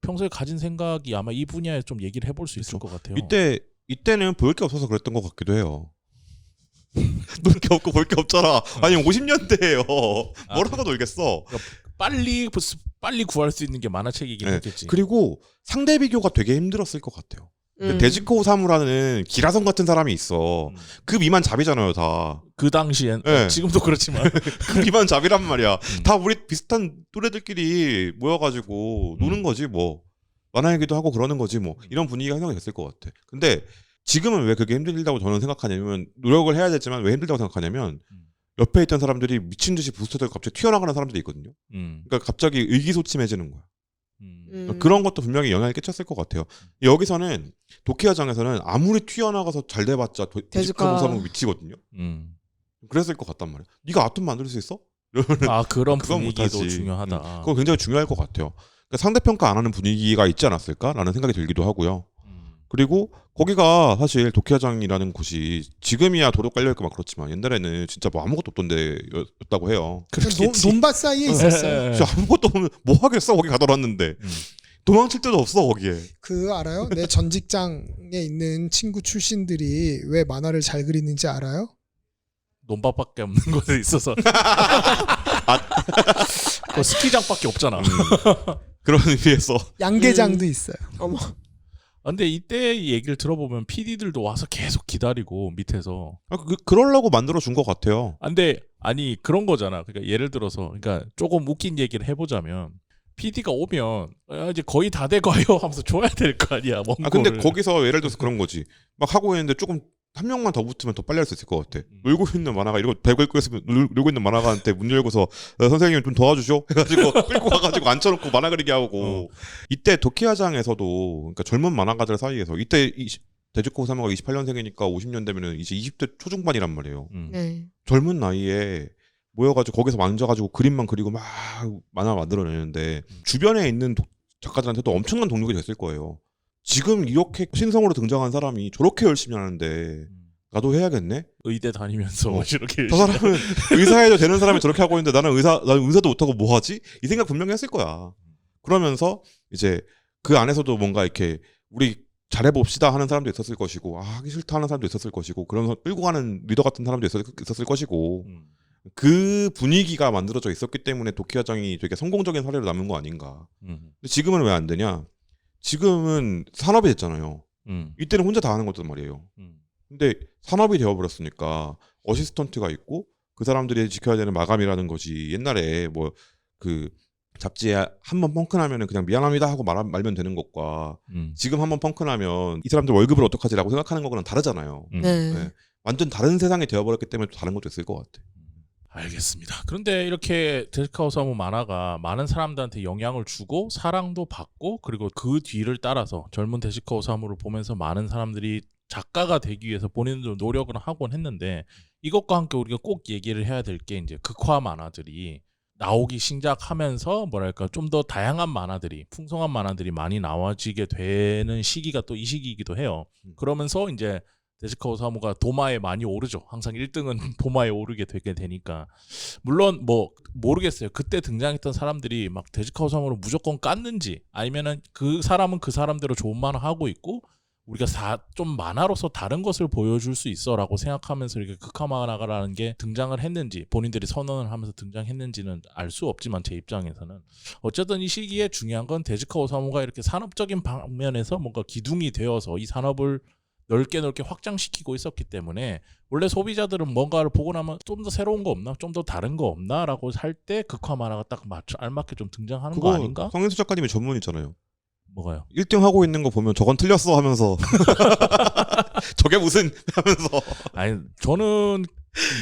Speaker 1: 평소에 가진 생각이 아마 이 분야에 좀 얘기를 해볼 수 있을 것 같아요.
Speaker 3: 이때는 볼 게 없어서 그랬던 것 같기도 해요. 놀 게 없고 볼 게 없잖아. 아니 50년대예요. 뭐라고 놀겠어.
Speaker 1: 그러니까 빨리 구할 수 있는 게 만화책이긴 했겠지.
Speaker 3: 그리고 상대 비교가 되게 힘들었을 것 같아요. 데지코 오사무라는 기라성 같은 사람이 있어. 그 미만 잡이잖아요, 다.
Speaker 1: 그 당시엔 지금도 그렇지만
Speaker 3: 그 미만 잡이란 말이야. 다 우리 비슷한 또래들끼리 모여가지고 노는 거지 뭐. 만화 얘기도 하고 그러는 거지 뭐. 이런 분위기가 형성이 됐을 것 같아. 근데 지금은 왜 그게 힘들다고 저는 생각하냐면 노력을 해야 되지만 왜 힘들다고 생각하냐면 옆에 있던 사람들이 미친 듯이 부스터들 갑자기 튀어나가는 사람들이 있거든요. 그러니까 갑자기 의기소침해지는 거야. 그런 것도 분명히 영향을 끼쳤을 것 같아요. 여기서는 도키화장에서는 아무리 튀어나가서 잘 돼봤자 데지카 오사무 미치거든요. 그랬을 것 같단 말이야. 네가 아톰 만들 수 있어? 이러면은
Speaker 1: 아 그런
Speaker 3: 그건
Speaker 1: 분위기도
Speaker 3: 못하지.
Speaker 1: 중요하다.
Speaker 3: 그거 굉장히 중요할 것 같아요. 그러니까 상대평가 안 하는 분위기가 있지 않았을까라는 생각이 들기도 하고요. 그리고 거기가 사실 도쿄장이라는 곳이 지금이야 도로 깔려있고 막 그렇지만 옛날에는 진짜 뭐 아무것도 없던 데였다고 해요.
Speaker 4: 논밭 사이에 있었어요.
Speaker 3: 진짜 아무것도 없는 뭐 하겠어 거기 가둬놨는데 도망칠 데도 없어 거기에.
Speaker 4: 그 알아요? 내 전 직장에 있는 친구 출신들이 왜 만화를 잘 그리는지 알아요?
Speaker 1: 논밭밖에 없는 곳에 있어서 그 스키장밖에 없잖아.
Speaker 3: 그런 의미에서
Speaker 4: 양계장도 있어요.
Speaker 2: 어머.
Speaker 1: 근데 이때 얘기를 들어보면 PD들도 와서 계속 기다리고 밑에서.
Speaker 3: 그러려고 만들어 준 것 같아요.
Speaker 1: 근데 아니 그런 거잖아. 그러니까 예를 들어서 그러니까 조금 웃긴 얘기를 해보자면 PD가 오면 이제 거의 다 돼가요 하면서 줘야 될 거 아니야.
Speaker 3: 근데
Speaker 1: 원고를.
Speaker 3: 거기서 예를 들어서 그런 거지. 막 하고 있는데 조금 한 명만 더 붙으면 더 빨리 할 수 있을 것 같아. 놀고 있는 만화가 이러고 배를 끌고 놀고 있는 만화가한테 문 열고서 선생님 좀 도와주죠 해가지고 끌고 가가지고 앉혀놓고 만화 그리게 하고. 이때 도키화장에서도 그러니까 젊은 만화가들 사이에서 이때 데즈코 오사무가 28년생이니까 50년 되면은 이제 20대 초중반이란 말이에요.
Speaker 2: 네.
Speaker 3: 젊은 나이에 모여가지고 거기서 앉아가지고 그림만 그리고 막 만화 만들어내는데 주변에 있는 작가들한테도 엄청난 동력이 됐을 거예요. 지금 이렇게 신성으로 등장한 사람이 저렇게 열심히 하는데 나도 해야겠네?
Speaker 1: 의대 다니면서 이렇게
Speaker 3: 저 사람은 의사해도 되는 사람이 저렇게 하고 있는데 나는 의사도 못하고 뭐 하지? 이 생각 분명히 했을 거야. 그러면서 이제 그 안에서도 뭔가 이렇게 우리 잘해봅시다 하는 사람도 있었을 것이고 하기 싫다 하는 사람도 있었을 것이고 그러면서 끌고 가는 리더 같은 사람도 있었을 것이고 그 분위기가 만들어져 있었기 때문에 도키화장이 되게 성공적인 사례로 남은 거 아닌가. 근데 지금은 왜 안 되냐? 지금은 산업이 됐잖아요. 이때는 혼자 다 하는 거단 말이에요. 근데 산업이 되어버렸으니까 어시스턴트가 있고 그 사람들이 지켜야 되는 마감이라는 것이 옛날에 뭐 그 잡지에 한번 펑크나면은 그냥 미안합니다 하고 말면 되는 것과 지금 한번 펑크나면 이 사람들 월급을 어떡하지라고 생각하는 거랑은 다르잖아요.
Speaker 2: 네.
Speaker 3: 네. 완전 다른 세상이 되어버렸기 때문에 또 다른 것도 있을 것 같아.
Speaker 1: 알겠습니다. 그런데 이렇게 데스카 오사무 만화가 많은 사람들한테 영향을 주고 사랑도 받고 그리고 그 뒤를 따라서 젊은 데스카 오사무를 보면서 많은 사람들이 작가가 되기 위해서 본인들도 노력을 하곤 했는데 이것과 함께 우리가 꼭 얘기를 해야 될 게 이제 극화 만화들이 나오기 시작하면서 뭐랄까 좀 더 다양한 만화들이 풍성한 만화들이 많이 나와지게 되는 시기가 또 이 시기이기도 해요. 그러면서 이제 데스카 오사무가 도마에 많이 오르죠. 항상 1등은 도마에 오르게 되게 되니까. 물론 뭐 모르겠어요. 그때 등장했던 사람들이 막 데스카 오사무를 무조건 깠는지 아니면은 그 사람은 그 사람대로 좋은 만화 하고 있고 우리가 좀 만화로서 다른 것을 보여줄 수 있어라고 생각하면서 이렇게 극화 만화가라는 게 등장을 했는지 본인들이 선언을 하면서 등장했는지는 알 수 없지만 제 입장에서는 어쨌든 이 시기에 중요한 건 데스카 오사무가 이렇게 산업적인 방면에서 뭔가 기둥이 되어서 이 산업을 넓게 확장시키고 있었기 때문에 원래 소비자들은 뭔가를 보고 나면 좀 더 새로운 거 없나? 좀 더 다른 거 없나? 라고 할 때 극화 만화가 딱 알맞게 좀 등장하는 거 아닌가?
Speaker 3: 성인수 작가님의 전문이잖아요.
Speaker 1: 뭐가요?
Speaker 3: 1등 하고 있는 거 보면 저건 틀렸어 하면서 저게 무슨 하면서
Speaker 1: 아니 저는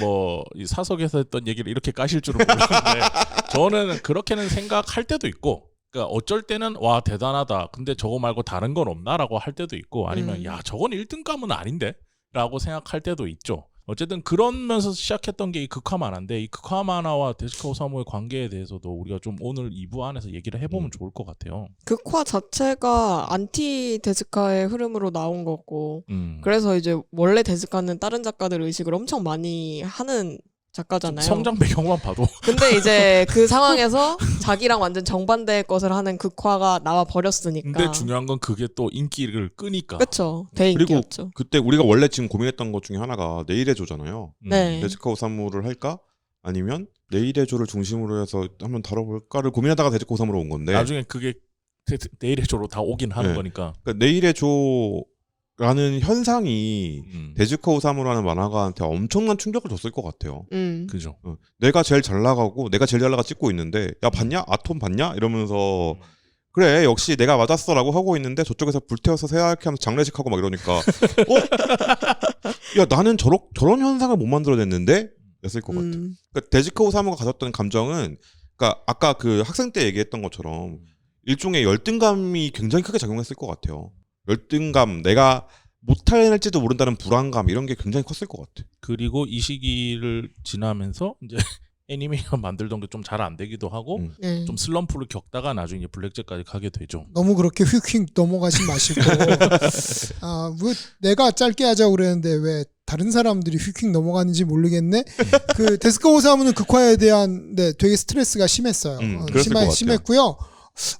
Speaker 1: 뭐 이 사석에서 했던 얘기를 이렇게 까실 줄은 몰랐는데 저는 그렇게는 생각할 때도 있고 그러니까 어쩔 때는 와 대단하다 근데 저거 말고 다른 건 없나라고 할 때도 있고 아니면 야 저건 1등감은 아닌데 라고 생각할 때도 있죠. 어쨌든 그러면서 시작했던 게 이 극화 만화인데 이 극화 만화와 데스카 오사무의 관계에 대해서도 우리가 좀 오늘 2부 안에서 얘기를 해보면 좋을 것 같아요.
Speaker 2: 극화 자체가 안티 데스카의 흐름으로 나온 거고
Speaker 1: 음.
Speaker 2: 그래서 이제 원래 데스카는 다른 작가들 의식을 엄청 많이 하는 작가잖아요.
Speaker 1: 성장 배경만 봐도
Speaker 2: 근데 이제 그 상황에서 자기랑 완전 정반대의 것을 하는 극화가 나와 버렸으니까.
Speaker 1: 근데 중요한 건 그게 또 인기를 끄니까.
Speaker 2: 그렇죠.
Speaker 3: 그리고
Speaker 2: 대인기였죠.
Speaker 3: 그때 우리가 원래 지금 고민했던 것 중에 하나가 내일의 조잖아요.
Speaker 2: 네.
Speaker 3: 데스카 오사무를 할까? 아니면 내일의 조를 중심으로 해서 한번 다뤄볼까를 고민하다가 데스카 오사무로 온 건데
Speaker 1: 나중에 그게 내일의 조로 다 오긴 하는
Speaker 3: 네.
Speaker 1: 거니까.
Speaker 3: 그러니까 내일의 조라는 현상이 데스카 오사무라는 만화가한테 엄청난 충격을 줬을 것 같아요.
Speaker 1: 그죠.
Speaker 3: 내가 제일 잘 나가고 내가 제일 잘 나가 찍고 있는데 야 봤냐? 아톰 봤냐? 이러면서 그래 역시 내가 맞았어라고 하고 있는데 저쪽에서 불태워서 새하얗게 하면서 장례식하고 막 이러니까 야 나는 저런 현상을 못 만들어냈는데 였을 것 같아. 그러니까 데스카 오사무가 가졌던 감정은 그러니까 아까 그 학생 때 얘기했던 것처럼 일종의 열등감이 굉장히 크게 작용했을 것 같아요. 열등감, 내가 못할지도 모른다는 불안감 이런 게 굉장히 컸을 것 같아.
Speaker 1: 그리고 이 시기를 지나면서 이제 애니메이션 만들던 게 좀 잘 안 되기도 하고
Speaker 2: 네.
Speaker 1: 좀 슬럼프를 겪다가 나중에 블랙잭까지 가게 되죠.
Speaker 4: 너무 그렇게 휙휙 넘어가지 마시고 뭐 내가 짧게 하자고 그랬는데 왜 다른 사람들이 휙휙 넘어가는지 모르겠네. 그 데스카 오사무는 극화에 대한 되게 스트레스가 심했어요.
Speaker 3: 그랬을 것 같아요.
Speaker 4: 심했고요.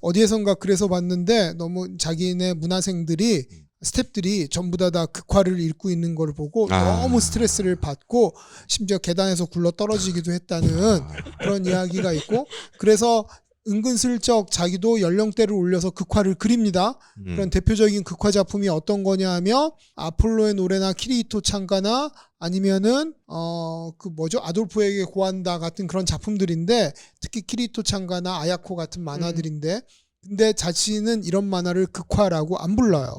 Speaker 4: 어디에선가 그래서 봤는데 너무 자기네 문화생들이 스탭들이 전부 다 극화를 읽고 있는 걸 보고 너무 스트레스를 받고 심지어 계단에서 굴러 떨어지기도 했다는 그런 이야기가 있고 그래서 은근슬쩍 자기도 연령대를 올려서 극화를 그립니다. 그런 대표적인 극화 작품이 어떤 거냐 하면 아폴로의 노래나 키리히토 창가나 아니면은 그 뭐죠? 아돌프에게 고한다 같은 그런 작품들인데 특히 키리히토 창가나 아야코 같은 만화들인데 근데 자신은 이런 만화를 극화라고 안 불러요.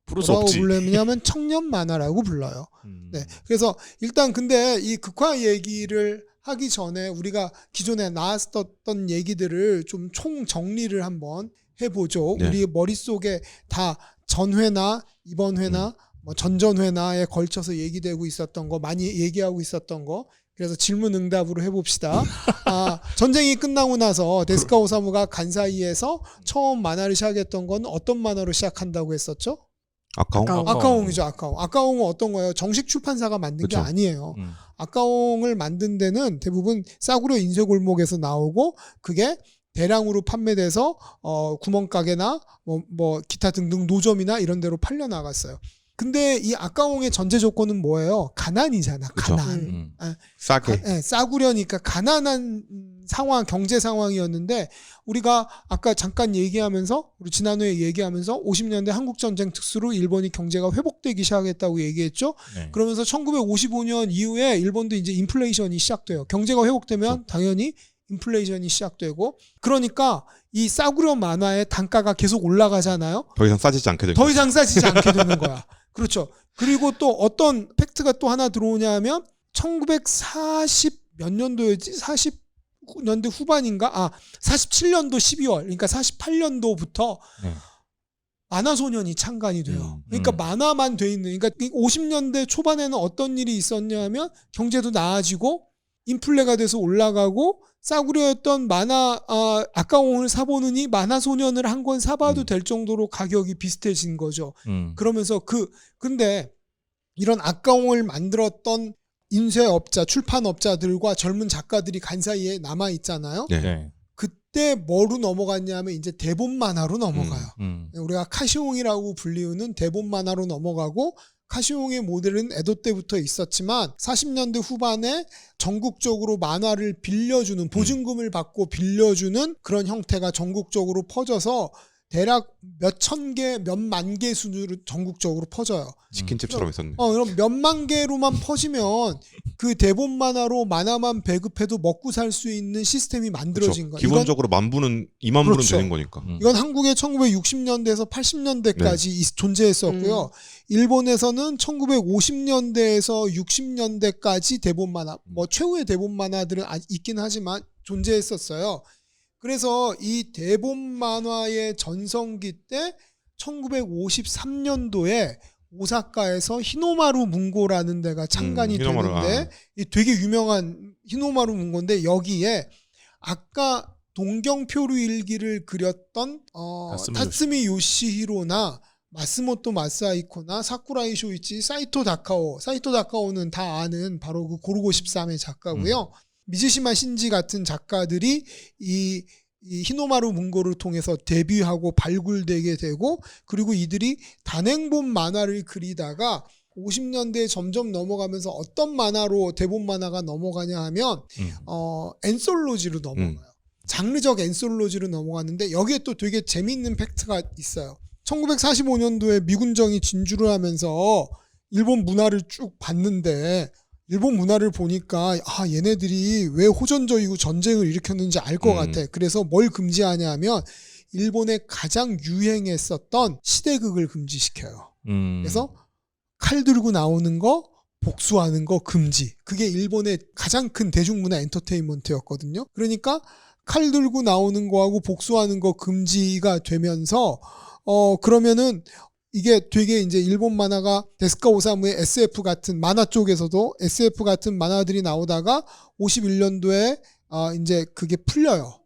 Speaker 1: 부를 수
Speaker 4: 뭐라고
Speaker 1: 없지.
Speaker 4: 불르냐면 청년 만화라고 불러요. 네. 그래서 일단 근데 이 극화 얘기를 하기 전에 우리가 기존에 나왔었던 얘기들을 좀 총 정리를 한번 해보죠.
Speaker 3: 네.
Speaker 4: 우리 머릿속에 다 전회나 이번 회나 뭐 전전회나에 걸쳐서 얘기되고 있었던 거 많이 얘기하고 있었던 거 그래서 질문 응답으로 해봅시다. 전쟁이 끝나고 나서 데스카 오사무가 간사이에서 처음 만화를 시작했던 건 어떤 만화로 시작한다고 했었죠?
Speaker 3: 아까운?
Speaker 4: 아까옹이죠. 아까옹은 어떤 거예요? 정식 출판사가 만든 게
Speaker 3: 그쵸.
Speaker 4: 아니에요. 아까옹을 만든 데는 대부분 싸구려 인쇄골목에서 나오고 그게 대량으로 판매돼서 구멍가게나 뭐 기타 등등 노점이나 이런 데로 팔려 나갔어요. 근데 이 아까옹의 전제 조건은 뭐예요? 가난이잖아.
Speaker 3: 그쵸.
Speaker 4: 가난.
Speaker 3: 싸게.
Speaker 4: 싸구려니까 가난한 상황, 경제 상황이었는데 우리가 아까 잠깐 얘기하면서 우리 지난주에 얘기하면서 50년대 한국 전쟁 특수로 일본이 경제가 회복되기 시작했다고 얘기했죠.
Speaker 1: 네.
Speaker 4: 그러면서 1955년 이후에 일본도 이제 인플레이션이 시작돼요. 경제가 회복되면 당연히 인플레이션이 시작되고 그러니까 이 싸구려 만화의 단가가 계속 올라가잖아요.
Speaker 3: 더 이상 싸지지 않게 되고.
Speaker 4: 더 이상 싸지지 않게 되는 거야. 그렇죠. 그리고 또 어떤 팩트가 또 하나 들어오냐 하면 1940 몇 년도였지? 40년대 후반인가? 47년도 12월. 그러니까 48년도부터 만화소년이 창간이 돼요. 그러니까 만화만 돼 있는. 그러니까 50년대 초반에는 어떤 일이 있었냐 하면 경제도 나아지고 인플레가 돼서 올라가고 싸구려였던 만화 아까옹을 사보느니 만화소년을 한 권 사봐도 될 정도로 가격이 비슷해진 거죠. 그러면서 근데 이런 아까옹을 만들었던 인쇄업자, 출판업자들과 젊은 작가들이 간 사이에 남아 있잖아요.
Speaker 3: 네.
Speaker 1: 네.
Speaker 4: 그때 뭐로 넘어갔냐면 이제 대본 만화로 넘어가요. 우리가 카시옹이라고 불리우는 대본 만화로 넘어가고 카시옹의 모델은 에도 때부터 있었지만 40년대 후반에 전국적으로 만화를 빌려주는 보증금을 받고 빌려주는 그런 형태가 전국적으로 퍼져서 대략 몇천 개, 몇만 개 순으로 전국적으로 퍼져요.
Speaker 3: 치킨집처럼 있었네.
Speaker 4: 그럼 몇만 개로만 퍼지면 그 대본 만화로 만화만 배급해도 먹고 살 수 있는 시스템이 만들어진 거예요.
Speaker 3: 기본적으로 10,000부는 20,000부는
Speaker 4: 그렇죠.
Speaker 3: 되는 거니까.
Speaker 4: 이건 한국의 1960년대에서 80년대까지 존재했었고요. 일본에서는 1950년대에서 60년대까지 대본 만화, 뭐 최후의 대본 만화들은 있긴 하지만 존재했었어요. 그래서 이 대본 만화의 전성기 때 1953년도에 오사카에서 히노마루 문고라는 데가 창간이 되는데 이 되게 유명한 히노마루 문고인데 여기에 아까 동경표류 일기를 그렸던 타츠미 요시히로나 마스모토 마사이코나 사쿠라이 쇼이치, 사이토 다카오는 다 아는 바로 그 고르고 13의 작가고요. 미즈시마 신지 같은 작가들이 이 히노마루 문고를 통해서 데뷔하고 발굴되게 되고 그리고 이들이 단행본 만화를 그리다가 50년대에 점점 넘어가면서 어떤 만화로 대본 만화가 넘어가냐 하면 엔솔로지로 넘어가요. 장르적 엔솔로지로 넘어갔는데 여기에 또 되게 재미있는 팩트가 있어요. 1945년도에 미군정이 진주를 하면서 일본 문화를 쭉 봤는데 일본 문화를 보니까 얘네들이 왜 호전적이고 전쟁을 일으켰는지 알 것 같아. 그래서 뭘 금지하냐 하면 일본에 가장 유행했었던 시대극을 금지시켜요. 그래서 칼 들고 나오는 거 복수하는 거 금지. 그게 일본의 가장 큰 대중문화 엔터테인먼트였거든요. 그러니까 칼 들고 나오는 거하고 복수하는 거 금지가 되면서 그러면은 이게 되게 이제 일본 만화가 데스카 오사무의 SF 같은 만화 쪽에서도 SF 같은 만화들이 나오다가 51년도에 이제 그게 풀려요.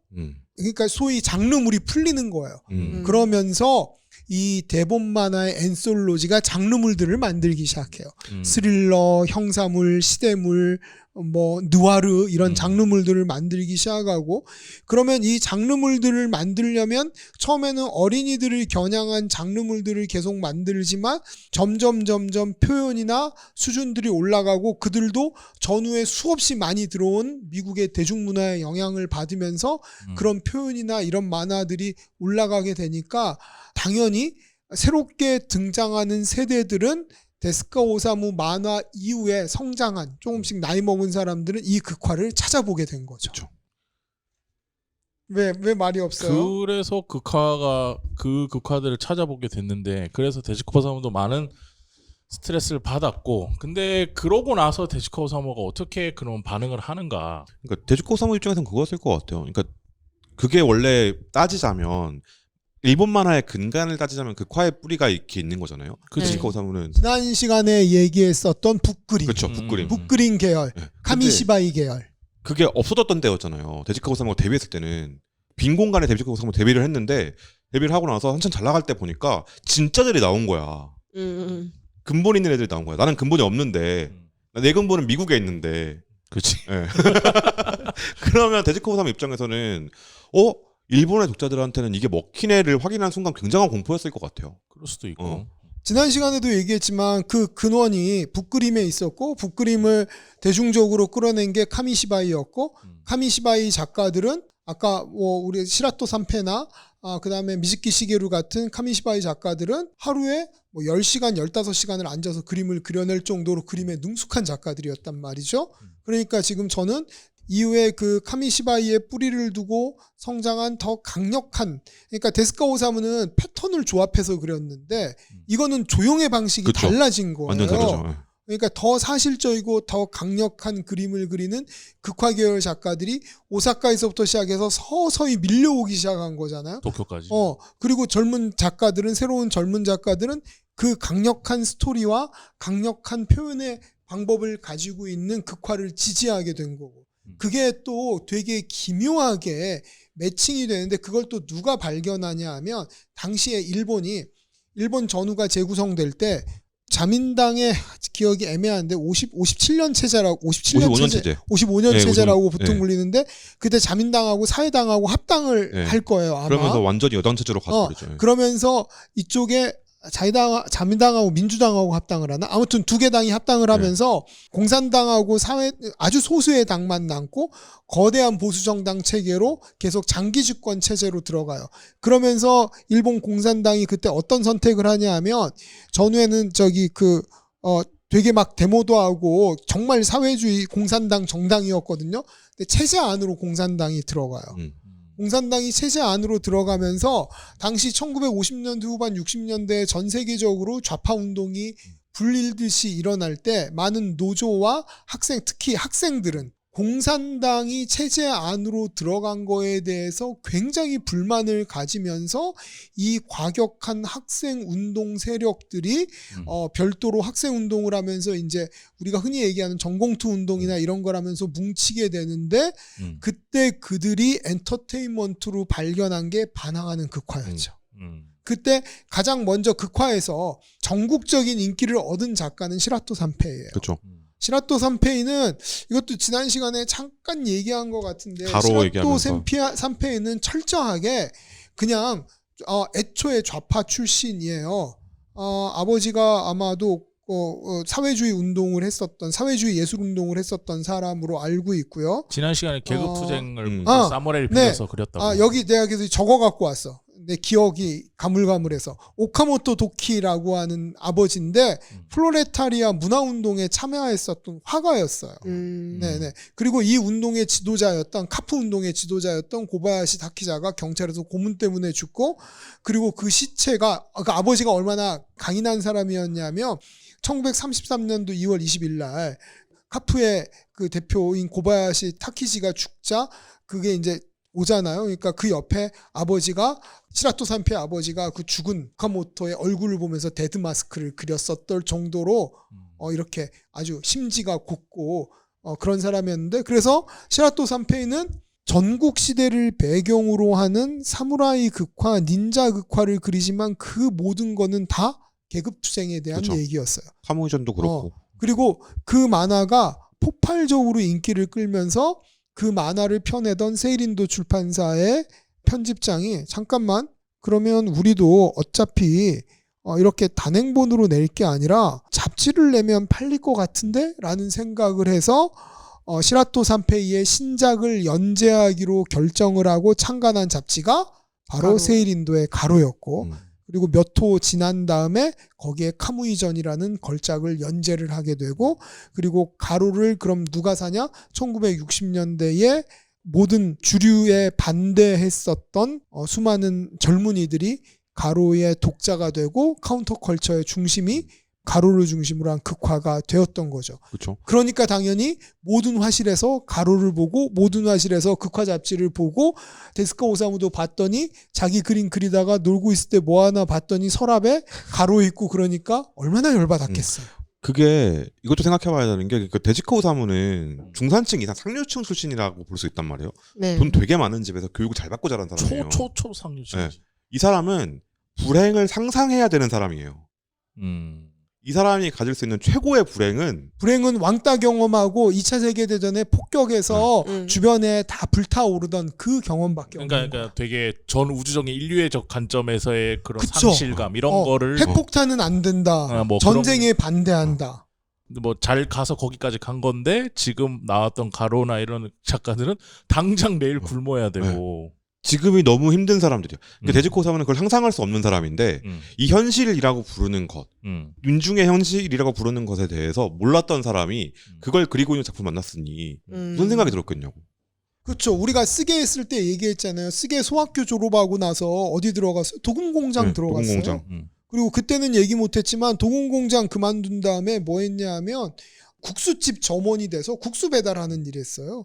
Speaker 4: 그러니까 소위 장르물이 풀리는 거예요. 그러면서 이 대본 만화의 엔솔로지가 장르물들을 만들기 시작해요. 스릴러, 형사물, 시대물, 뭐 느와르 이런 장르물들을 만들기 시작하고 그러면 이 장르물들을 만들려면 처음에는 어린이들을 겨냥한 장르물들을 계속 만들지만 점점 표현이나 수준들이 올라가고 그들도 전후에 수없이 많이 들어온 미국의 대중문화의 영향을 받으면서 그런 표현이나 이런 만화들이 올라가게 되니까 당연히 새롭게 등장하는 세대들은 데스카 오사무 만화 이후에 성장한 조금씩 나이 먹은 사람들은 이 극화를 찾아보게 된 거죠.
Speaker 3: 그렇죠.
Speaker 4: 왜 말이 없어요?
Speaker 1: 그래서 그 극화들을 찾아보게 됐는데 그래서 데스카 오사무도 많은 스트레스를 받았고 근데 그러고 나서 데스카 오사무가 어떻게 그런 반응을 하는가?
Speaker 3: 그러니까 데스카 오사무 입장에서는 그거였을 것 같아요. 그러니까 그게 원래 따지자면 일본 만화의 근간을 따지자면 극화의 뿌리가 이렇게 있는 거잖아요. 데스카 오사무는
Speaker 4: 지난 시간에 얘기했었던 북그림,
Speaker 3: 그렇죠. 북그림.
Speaker 4: 북그림 계열,
Speaker 3: 네.
Speaker 4: 카미시바이 계열.
Speaker 3: 그게 없어졌던 때였잖아요. 데스카 오사무가 데뷔했을 때는 빈 공간에 데스카 오사무가 데뷔를 했는데 데뷔를 하고 나서 한참 잘 나갈 때 보니까 진짜들이 나온 거야. 근본 있는 애들이 나온 거야. 나는 근본이 없는데 내 근본은 미국에 있는데.
Speaker 1: 그렇지.
Speaker 3: 네. 그러면 데스카 오사무 입장에서는 일본의 독자들한테는 이게 먹힌 애를 확인한 순간 굉장한 공포였을 것 같아요.
Speaker 1: 그럴 수도 있고.
Speaker 4: 지난 시간에도 얘기했지만 그 근원이 북그림에 있었고 북그림을 대중적으로 끌어낸 게 카미시바이였고 카미시바이 작가들은 아까 뭐 우리 시라토 산페나 그다음에 미즈키 시게루 같은 카미시바이 작가들은 하루에 뭐 10시간, 15시간을 앉아서 그림을 그려낼 정도로 그림에 능숙한 작가들이었단 말이죠. 그러니까 지금 저는 이후에 그 카미시바이의 뿌리를 두고 성장한 더 강력한 그러니까 데스카 오사무는 패턴을 조합해서 그렸는데 이거는 조형의 방식이
Speaker 3: 그쵸.
Speaker 4: 달라진 거예요.
Speaker 3: 완전 다르죠.
Speaker 4: 그러니까 더 사실적이고 더 강력한 그림을 그리는 극화 계열 작가들이 오사카에서부터 시작해서 서서히 밀려오기 시작한 거잖아요.
Speaker 1: 도쿄까지.
Speaker 4: 그리고 새로운 젊은 작가들은 그 강력한 스토리와 강력한 표현의 방법을 가지고 있는 극화를 지지하게 된 거고. 그게 또 되게 기묘하게 매칭이 되는데 그걸 또 누가 발견하냐 하면 당시에 일본 전후가 재구성될 때 자민당의 기억이 애매한데 57년 체제라고
Speaker 3: 55년 체제.
Speaker 4: 55년
Speaker 3: 네,
Speaker 4: 체제라고
Speaker 3: 55,
Speaker 4: 보통
Speaker 3: 네.
Speaker 4: 불리는데 그때 자민당하고 사회당하고 합당을
Speaker 3: 네.
Speaker 4: 할 거예요. 아마.
Speaker 3: 그러면서 완전히 여당 체제로 가버리죠.
Speaker 4: 그러면서 이쪽에 자민당하고 민주당하고 합당을 하나? 아무튼 두 개 당이 합당을 하면서 공산당하고 아주 소수의 당만 남고 거대한 보수정당 체계로 계속 장기 집권 체제로 들어가요. 그러면서 일본 공산당이 그때 어떤 선택을 하냐 하면 전후에는 되게 막 데모도 하고 정말 사회주의 공산당 정당이었거든요. 근데 체제 안으로 공산당이 들어가요. 공산당이 체제 안으로 들어가면서 당시 1950년대 후반 60년대 전 세계적으로 좌파 운동이 불일듯이 일어날 때 많은 노조와 특히 학생들은 공산당이 체제 안으로 들어간 거에 대해서 굉장히 불만을 가지면서 이 과격한 학생 운동 세력들이 별도로 학생 운동을 하면서 이제 우리가 흔히 얘기하는 전공투 운동이나 이런 걸 하면서 뭉치게 되는데 그때 그들이 엔터테인먼트로 발견한 게 반항하는 극화였죠. 그때 가장 먼저 극화에서 전국적인 인기를 얻은 작가는 시라토 산페이예요.
Speaker 3: 그렇죠.
Speaker 4: 시라토 산페이는 이것도 지난 시간에 잠깐 얘기한 것 같은데
Speaker 3: 가로
Speaker 4: 시라토
Speaker 3: 얘기하면서.
Speaker 4: 산페이는 철저하게 그냥 애초에 좌파 출신이에요. 아버지가 아마도 사회주의 예술 운동을 했었던 사람으로 알고 있고요.
Speaker 1: 지난 시간에 개그투쟁을 사무엘을
Speaker 4: 네.
Speaker 1: 빌려서 그렸다고.
Speaker 4: 여기 내가 그래서 적어 갖고 왔어. 내 기억이 가물가물해서 오카모토 도키라고 하는 아버지인데 플로레타리아 문화운동에 참여했었던 화가였어요. 네네. 그리고 이 운동의 지도자였던 카프 운동의 지도자였던 고바야시 타키자가 경찰에서 고문 때문에 죽고 그리고 그 시체가 그 아버지가 얼마나 강인한 사람이었냐면 1933년도 2월 20일 날 카프의 그 대표인 고바야시 타키지가 죽자 그게 이제 오잖아요. 그러니까 그 옆에 아버지가 시라토 산페의 아버지가 그 죽은 사카모토의 얼굴을 보면서 데드 마스크를 그렸었던 정도로 이렇게 아주 심지가 곱고 그런 사람이었는데 그래서 시라토 산페이는 전국 시대를 배경으로 하는 사무라이 극화, 닌자 극화를 그리지만 그 모든 거는 다 계급투쟁에 대한
Speaker 3: 그렇죠.
Speaker 4: 얘기였어요.
Speaker 3: 카무이전도 그렇고.
Speaker 4: 그리고 그 만화가 폭발적으로 인기를 끌면서 그 만화를 펴내던 세이린도 출판사의 편집장이 잠깐만 그러면 우리도 어차피 이렇게 단행본으로 낼 게 아니라 잡지를 내면 팔릴 것 같은데? 라는 생각을 해서 시라토 산페이의 신작을 연재하기로 결정을 하고 창간한 잡지가 바로
Speaker 2: 가로.
Speaker 4: 세이린도의 가로였고
Speaker 3: 음.
Speaker 4: 그리고 몇 호 지난 다음에 거기에 카무이전이라는 걸작을 연재를 하게 되고 그리고 가로를 그럼 누가 사냐? 1960년대에 모든 주류에 반대했었던 수많은 젊은이들이 가로의 독자가 되고 카운터컬처의 중심이 가로를 중심으로 한 극화가 되었던 거죠.
Speaker 3: 그렇죠.
Speaker 4: 그러니까 당연히 모든 화실에서 가로를 보고 모든 화실에서 극화 잡지를 보고 데스카 오사무도 봤더니 자기 그림 그리다가 놀고 있을 때 뭐 하나 봤더니 서랍에 가로 있고 그러니까 얼마나 열받았겠어요.
Speaker 3: 그게 이것도 생각해봐야 되는 게 그 데지카 오사무는 중산층 이상 상류층 출신이라고 볼 수 있단 말이에요.
Speaker 2: 네.
Speaker 3: 돈 되게 많은 집에서 교육을 잘 받고 자란 사람이에요.
Speaker 1: 초상류층.
Speaker 3: 네. 이 사람은 불행을 상상해야 되는 사람이에요. 이 사람이 가질 수 있는 최고의 불행은
Speaker 4: 불행은 왕따 경험하고 2차 세계대전에 폭격해서 주변에 다 불타오르던 그 경험밖에 없는 거예요.
Speaker 1: 그러니까 되게 전 우주적인 인류애적 관점에서의 그런
Speaker 4: 그쵸.
Speaker 1: 상실감 이런 거를
Speaker 4: 핵폭탄은 안 된다.
Speaker 1: 뭐
Speaker 4: 전쟁에 반대한다.
Speaker 1: 뭐 잘 가서 거기까지 간 건데 지금 나왔던 가로나 이런 작가들은 당장 내일 굶어야 되고
Speaker 3: 지금이 너무 힘든 사람들이에요. 그러니까
Speaker 1: 음.
Speaker 3: 데지카 오사무는 그걸 상상할 수 없는 사람인데 이 현실이라고 부르는 것, 윤중의 현실이라고 부르는 것에 대해서 몰랐던 사람이 그걸 그리고 있는 작품을 만났으니 무슨 생각이 들었겠냐고.
Speaker 4: 그렇죠. 우리가 쓰게 했을 때 얘기했잖아요. 쓰게 소학교 졸업하고 나서 어디 들어갔어요? 도금공장
Speaker 3: 네,
Speaker 4: 들어갔어요.
Speaker 3: 도금공장.
Speaker 4: 그리고 그때는 얘기 못했지만 도금공장 그만둔 다음에 뭐 했냐 하면 국수집 점원이 돼서 국수 배달하는 일을 했어요.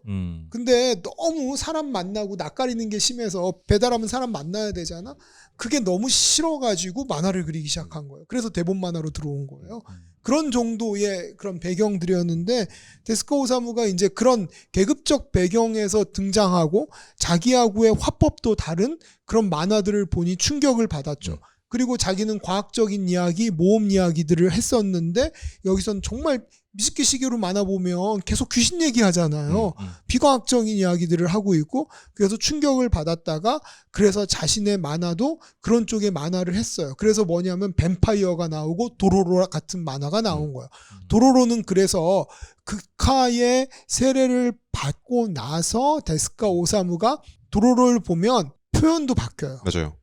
Speaker 4: 근데 너무 사람 만나고 낯가리는 게 심해서 배달하면 사람 만나야 되잖아. 그게 너무 싫어가지고 만화를 그리기 시작한 거예요. 그래서 대본 만화로 들어온 거예요. 그런 정도의 그런 배경들이었는데 데스카 오사무가 이제 그런 계급적 배경에서 등장하고 자기하고의 화법도 다른 그런 만화들을 보니 충격을 받았죠. 그리고 자기는 과학적인 이야기, 모험 이야기들을 했었는데 여기선 정말 미스키 시계로 만화 보면 계속 귀신 얘기하잖아요. 비과학적인 이야기들을 하고 있고 그래서 충격을 받았다가 그래서 자신의 만화도 그런 쪽의 만화를 했어요. 그래서 뭐냐면 뱀파이어가 나오고 도로로 같은 만화가 나온 거예요. 도로로는 그래서 극하의 세례를 받고 나서 데스카 오사무가 도로로를 보면 표현도 바뀌어요.
Speaker 3: 맞아요.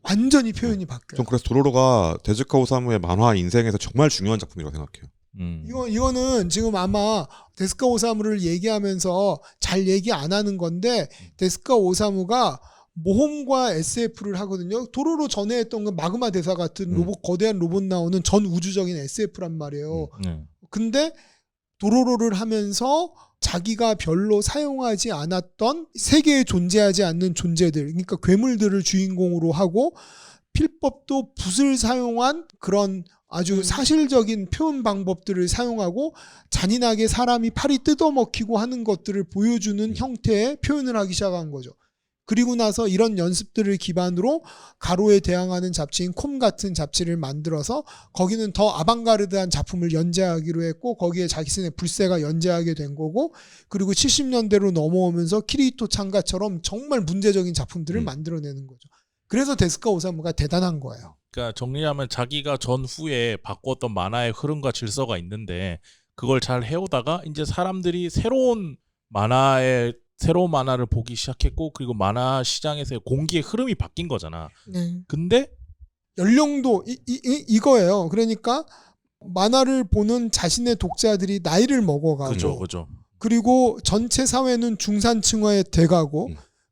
Speaker 4: 완전히 표현이 바뀌어요.
Speaker 3: 전 그래서 도로로가 데지카 오사무의 만화 인생에서 정말 중요한 작품이라고 생각해요.
Speaker 4: 이거는 지금 아마 데스카 오사무를 얘기하면서 잘 얘기 안 하는 건데 데스카 오사무가 모험과 SF를 하거든요. 도로로 전에 했던 건 마그마 대사 같은 로봇 거대한 로봇 나오는 전 우주적인 SF란 말이에요. 근데 도로로를 하면서 자기가 별로 사용하지 않았던 세계에 존재하지 않는 존재들, 그러니까 괴물들을 주인공으로 하고 필법도 붓을 사용한 그런 아주 사실적인 표현 방법들을 사용하고 잔인하게 사람이 팔이 뜯어먹히고 하는 것들을 보여주는 형태의 표현을 하기 시작한 거죠. 그리고 나서 이런 연습들을 기반으로 가로에 대항하는 잡지인 콤 같은 잡지를 만들어서 거기는 더 아방가르드한 작품을 연재하기로 했고 거기에 자기슨의 불새가 연재하게 된 거고 그리고 70년대로 넘어오면서 키리토 창가처럼 정말 문제적인 작품들을 만들어내는 거죠. 그래서 데스카 오사무가 대단한 거예요.
Speaker 1: 그러니까 정리하면 자기가 전후에 바꿨던 만화의 흐름과 질서가 있는데 그걸 잘 해오다가 이제 사람들이 새로운 만화를 보기 시작했고 그리고 만화 시장에서의 공기의 흐름이 바뀐 거잖아. 근데
Speaker 4: 연령도 이거예요. 그러니까 만화를 보는 자신의 독자들이 나이를 먹어가고
Speaker 1: 그죠.
Speaker 4: 그리고 전체 사회는 중산층화에 돼가고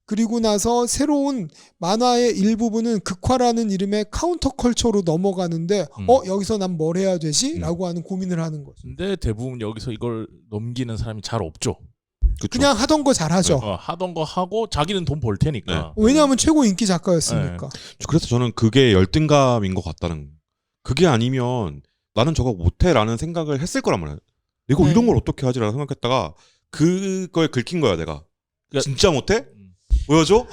Speaker 4: 그리고 나서 새로운 만화의 일부분은 극화라는 이름의 카운터컬처로 넘어가는데 여기서 난 뭘 해야 되지? 라고 하는 고민을 하는 거죠.
Speaker 1: 근데 대부분 여기서 이걸 넘기는 사람이 잘 없죠.
Speaker 3: 그쵸.
Speaker 4: 그냥 하던 거 잘하죠.
Speaker 1: 하던 거 하고 자기는 돈 벌 테니까.
Speaker 4: 왜냐하면 최고 인기 작가였으니까.
Speaker 3: 그래서 저는 그게 열등감인 것 같다는. 그게 아니면 나는 저거 못해라는 생각을 했을 거란 말이야. 내가
Speaker 2: 네.
Speaker 3: 이런 걸 어떻게 하지라고 생각했다가 그거에 긁힌 거야 내가.
Speaker 1: 그러니까-
Speaker 3: 진짜 못해? 보여줘?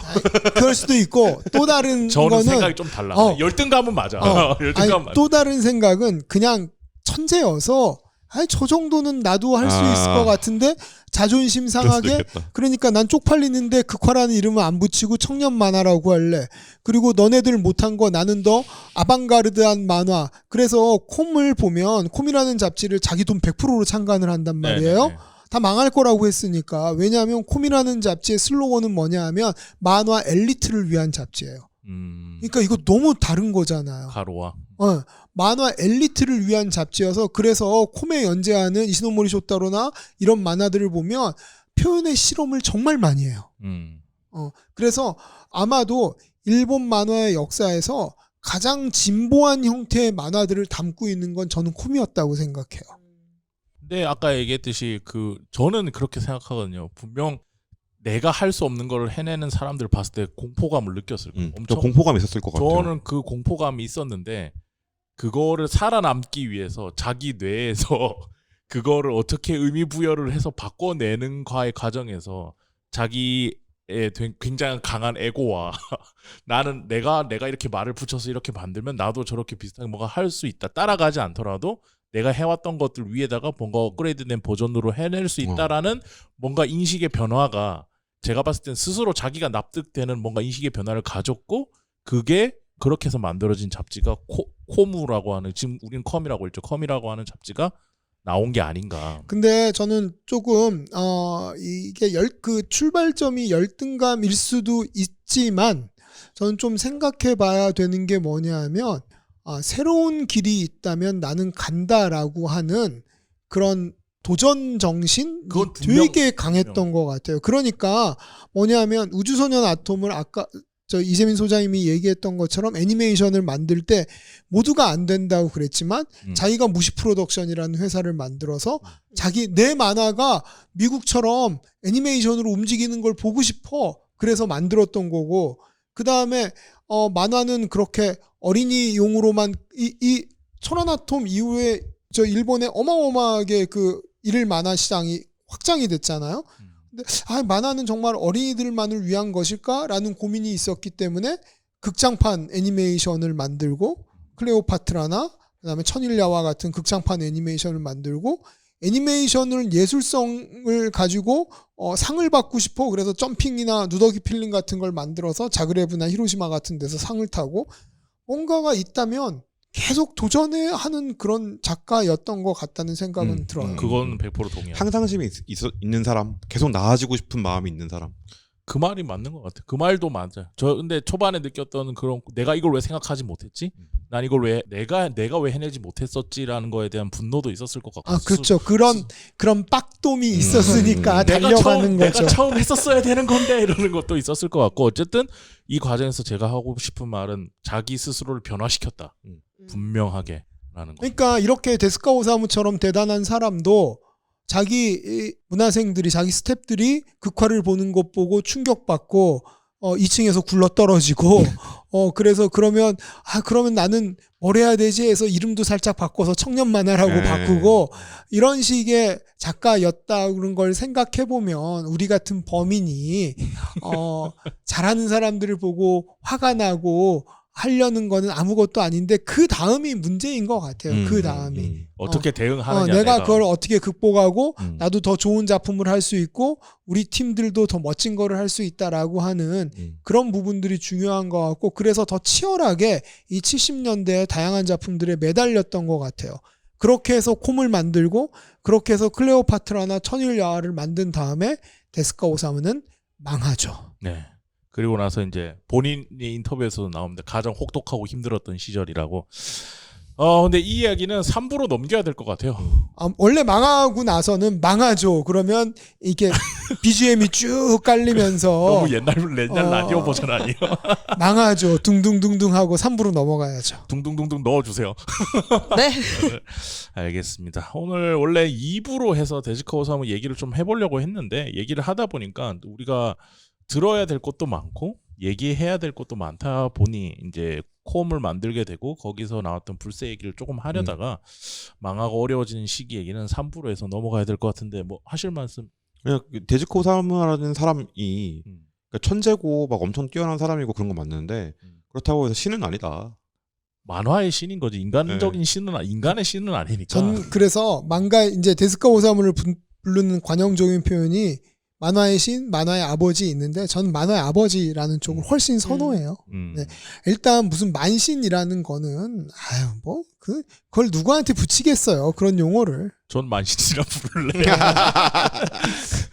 Speaker 4: 그럴 수도 있고 또 다른
Speaker 1: 저는
Speaker 4: 거는
Speaker 1: 생각이 좀 달라. 열등감은 맞아. 열등감
Speaker 4: 아니,
Speaker 1: 맞아.
Speaker 4: 또 다른 생각은 그냥 천재여서 아니 저 정도는 나도 할 수 있을 것 같은데 자존심
Speaker 3: 그럴 수도
Speaker 4: 상하게
Speaker 3: 있겠다.
Speaker 4: 그러니까 난 쪽팔리는데 극화라는 이름을 안 붙이고 청년 만화라고 할래. 그리고 너네들 못한 거 나는 더 아방가르드한 만화. 그래서 콤을 보면 콤이라는 잡지를 자기 돈 100%로 창간을 한단 말이에요.
Speaker 1: 네네네.
Speaker 4: 다 망할 거라고 했으니까. 왜냐하면 콤이라는 잡지의 슬로건은 뭐냐 하면 만화 엘리트를 위한 잡지예요. 그러니까 이거 너무 다른 거잖아요.
Speaker 1: 가로와.
Speaker 4: 만화 엘리트를 위한 잡지여서 그래서 콤에 연재하는 이시노모리 쇼타로나 이런 만화들을 보면 표현의 실험을 정말 많이 해요. 그래서 아마도 일본 만화의 역사에서 가장 진보한 형태의 만화들을 담고 있는 건 저는 콤이었다고 생각해요.
Speaker 1: 근데 아까 얘기했듯이 저는 그렇게 생각하거든요. 분명 내가 할 수 없는 걸 해내는 사람들 봤을 때 공포감을 느꼈을 거예요.
Speaker 3: 저
Speaker 1: 엄청
Speaker 3: 공포감이 있었을 것 같아요.
Speaker 1: 저는 그 공포감이 있었는데 그거를 살아남기 위해서 자기 뇌에서 그거를 어떻게 의미 부여를 해서 바꿔내는 과의 과정에서 자기의 굉장히 강한 에고와 나는 내가 이렇게 말을 붙여서 이렇게 만들면 나도 저렇게 비슷하게 뭔가 할 수 있다. 따라가지 않더라도 내가 해왔던 것들 위에다가 뭔가 업그레이드된 버전으로 해낼 수 있다라는 뭔가 인식의 변화가 제가 봤을 땐 스스로 자기가 납득되는 뭔가 인식의 변화를 가졌고 그게 그렇게 해서 만들어진 잡지가 코무라고 하는 지금 우리는 컴이라고 했죠. 컴이라고 하는 잡지가 나온 게 아닌가.
Speaker 4: 근데 저는 조금 이게 그 출발점이 열등감일 수도 있지만 저는 좀 생각해 봐야 되는 게 뭐냐면 새로운 길이 있다면 나는 간다라고 하는 그런 도전 정신이
Speaker 1: 그건 분명-
Speaker 4: 되게 강했던 것 같아요. 그러니까 뭐냐면 우주소년 아톰을 아까 저 이재민 소장님이 얘기했던 것처럼 애니메이션을 만들 때 모두가 안 된다고 그랬지만 자기가 무시 프로덕션이라는 회사를 만들어서 내 만화가 미국처럼 애니메이션으로 움직이는 걸 보고 싶어. 그래서 만들었던 거고 그 다음에 만화는 그렇게 어린이용으로만 이 천안아톰 이후에 저 일본에 어마어마하게 그 일일 만화 시장이 확장이 됐잖아요. 근데 만화는 정말 어린이들만을 위한 것일까라는 고민이 있었기 때문에 극장판 애니메이션을 만들고 클레오파트라나 그다음에 천일야와 같은 극장판 애니메이션을 만들고 애니메이션을 예술성을 가지고 상을 받고 싶어. 그래서 점핑이나 누더기 필링 같은 걸 만들어서 자그레브나 히로시마 같은 데서 상을 타고 뭔가가 있다면 계속 도전해야 하는 그런 작가였던 것 같다는 생각은 들어요.
Speaker 1: 그건 100% 동의합니다.
Speaker 3: 상상심이 있는 사람, 계속 나아지고 싶은 마음이 있는 사람.
Speaker 1: 그 말이 맞는 것 같아. 그 말도 맞아. 저 근데 초반에 느꼈던 그런 내가 이걸 왜 생각하지 못했지? 난 이걸 왜 내가 왜 해내지 못했었지라는 거에 대한 분노도 있었을 것 같고.
Speaker 4: 그렇죠. 그런 빡돔이 있었으니까
Speaker 1: 내가
Speaker 4: 달려가는 거죠.
Speaker 1: 내가 처음 했었어야 되는 건데 이러는 것도 있었을 것 같고 어쨌든 이 과정에서 제가 하고 싶은 말은 자기 스스로를 변화시켰다. 분명하게 라는 거.
Speaker 4: 그러니까 이렇게 데스카 오사무처럼 대단한 사람도 자기 문화생들이 자기 스탭들이 극화를 보는 것 보고 충격받고 2층에서 굴러 떨어지고 그래서 그러면 나는 뭘 해야 되지 해서 이름도 살짝 바꿔서 청년 만화라고 바꾸고 이런 식의 작가였다 그런 걸 생각해 보면 우리 같은 범인이 잘하는 사람들을 보고 화가 나고 하려는 거는 아무것도 아닌데 그 다음이 문제인 것 같아요. 그 다음이
Speaker 1: 어떻게 대응하느냐.
Speaker 4: 내가 그걸 어떻게 극복하고 나도 더 좋은 작품을 할 수 있고 우리 팀들도 더 멋진 거를 할 수 있다라고 하는 그런 부분들이 중요한 것 같고 그래서 더 치열하게 이 70년대의 다양한 작품들에 매달렸던 것 같아요. 그렇게 해서 콤을 만들고 그렇게 해서 클레오파트라나 천일야화를 만든 다음에 데스카 오사무는 망하죠.
Speaker 1: 네. 그리고 나서 이제 본인의 인터뷰에서도 나오는데 가장 혹독하고 힘들었던 시절이라고. 근데 이 이야기는 3부로 넘겨야 될 것 같아요.
Speaker 4: 원래 망하고 나서는 망하죠. 그러면 이렇게 BGM이 쭉 깔리면서
Speaker 1: 너무 옛날 라디오 버전 아니에요?
Speaker 4: 망하죠. 둥둥둥둥 하고 3부로 넘어가야죠.
Speaker 1: 둥둥둥둥 넣어주세요.
Speaker 2: 네.
Speaker 1: 알겠습니다. 오늘 원래 2부로 해서 데지커 사무 얘기를 좀 해보려고 했는데 얘기를 하다 보니까 우리가 들어야 될 것도 많고 얘기해야 될 것도 많다 보니 이제 콤을 만들게 되고 거기서 나왔던 불새 얘기를 조금 하려다가 망하고 어려워지는 시기 얘기는 3부로 해서 넘어가야 될 것 같은데 뭐 하실 말씀?
Speaker 3: 그냥 데지코 사무라는 사람이 그러니까 천재고 막 엄청 뛰어난 사람이고 그런 거 맞는데 그렇다고 해서 신은 아니다.
Speaker 1: 만화의 신인 거지 인간적인 신은 인간의 신은 아니니까.
Speaker 4: 전 그래서 망가 이제 데스카 오사무를 부르는 관용적인 표현이 만화의 신, 만화의 아버지 있는데 저는 만화의 아버지라는 쪽을 훨씬 선호해요. 네. 일단 무슨 만신이라는 거는 뭐 그걸 누구한테 붙이겠어요. 그런 용어를.
Speaker 1: 전 만신이라 부를래.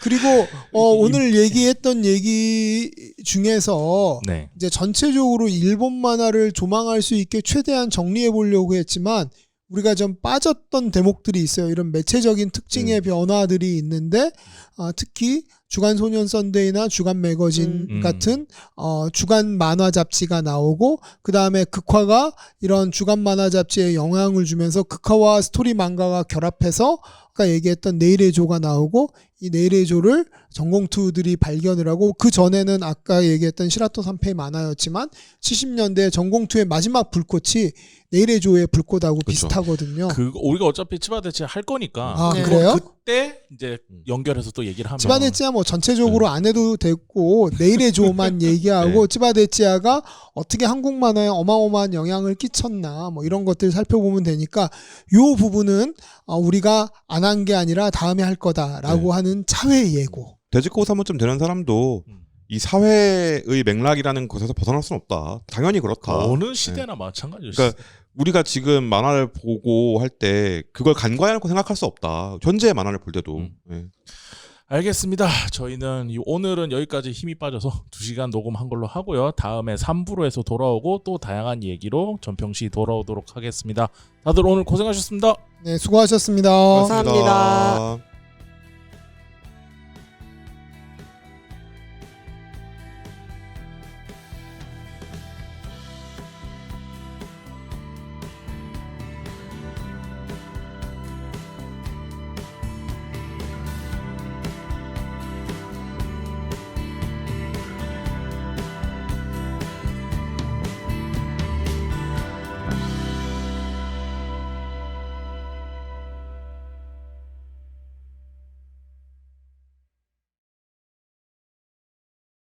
Speaker 4: 그리고 오늘 얘기했던 얘기 중에서
Speaker 1: 네.
Speaker 4: 이제 전체적으로 일본 만화를 조망할 수 있게 최대한 정리해 보려고 했지만 우리가 좀 빠졌던 대목들이 있어요. 이런 매체적인 특징의 변화들이 있는데 특히 주간 소년 썬데이나 주간 매거진 같은 주간 만화 잡지가 나오고 그 다음에 극화가 이런 주간 만화 잡지에 영향을 주면서 극화와 스토리 망가가 결합해서 아까 얘기했던 내일의 조가 나오고 이 내일의 조를 전공투들이 발견을 하고 그 전에는 아까 얘기했던 시라토 산페이 만화였지만 70년대 전공투의 마지막 불꽃이 내일의 조의 불꽃하고
Speaker 3: 그쵸.
Speaker 4: 비슷하거든요.
Speaker 1: 우리가 어차피 치바데치 할 거니까.
Speaker 4: 아,
Speaker 2: 네.
Speaker 4: 그래요?
Speaker 1: 그때 이제 연결해서 또 얘기를 하면.
Speaker 4: 찌바데찌야 뭐 전체적으로 안 해도 됐고 내일의 조만 얘기하고
Speaker 3: 네.
Speaker 4: 찌바데찌야가 어떻게 한국 만화에 어마어마한 영향을 끼쳤나 뭐 이런 것들 살펴보면 되니까 요 부분은 우리가 안 한 게 아니라 다음에 할 거다라고
Speaker 3: 네.
Speaker 4: 하는 차후의 예고.
Speaker 3: 데지코 사무쯤 되는 사람도 이 사회의 맥락이라는 것에서 벗어날 수는 없다. 당연히 그렇다.
Speaker 1: 어느 시대나 마찬가지였어.
Speaker 3: 그러니까 우리가 지금 만화를 보고 할 때 그걸 간과해놓고 생각할 수 없다. 현재의 만화를 볼 때도. 네.
Speaker 1: 알겠습니다. 저희는 오늘은 여기까지 힘이 빠져서 2시간 녹음한 걸로 하고요. 다음에 3부로 해서 돌아오고 또 다양한 얘기로 전평시 돌아오도록 하겠습니다. 다들 오늘 고생하셨습니다.
Speaker 4: 네, 수고하셨습니다.
Speaker 2: 감사합니다.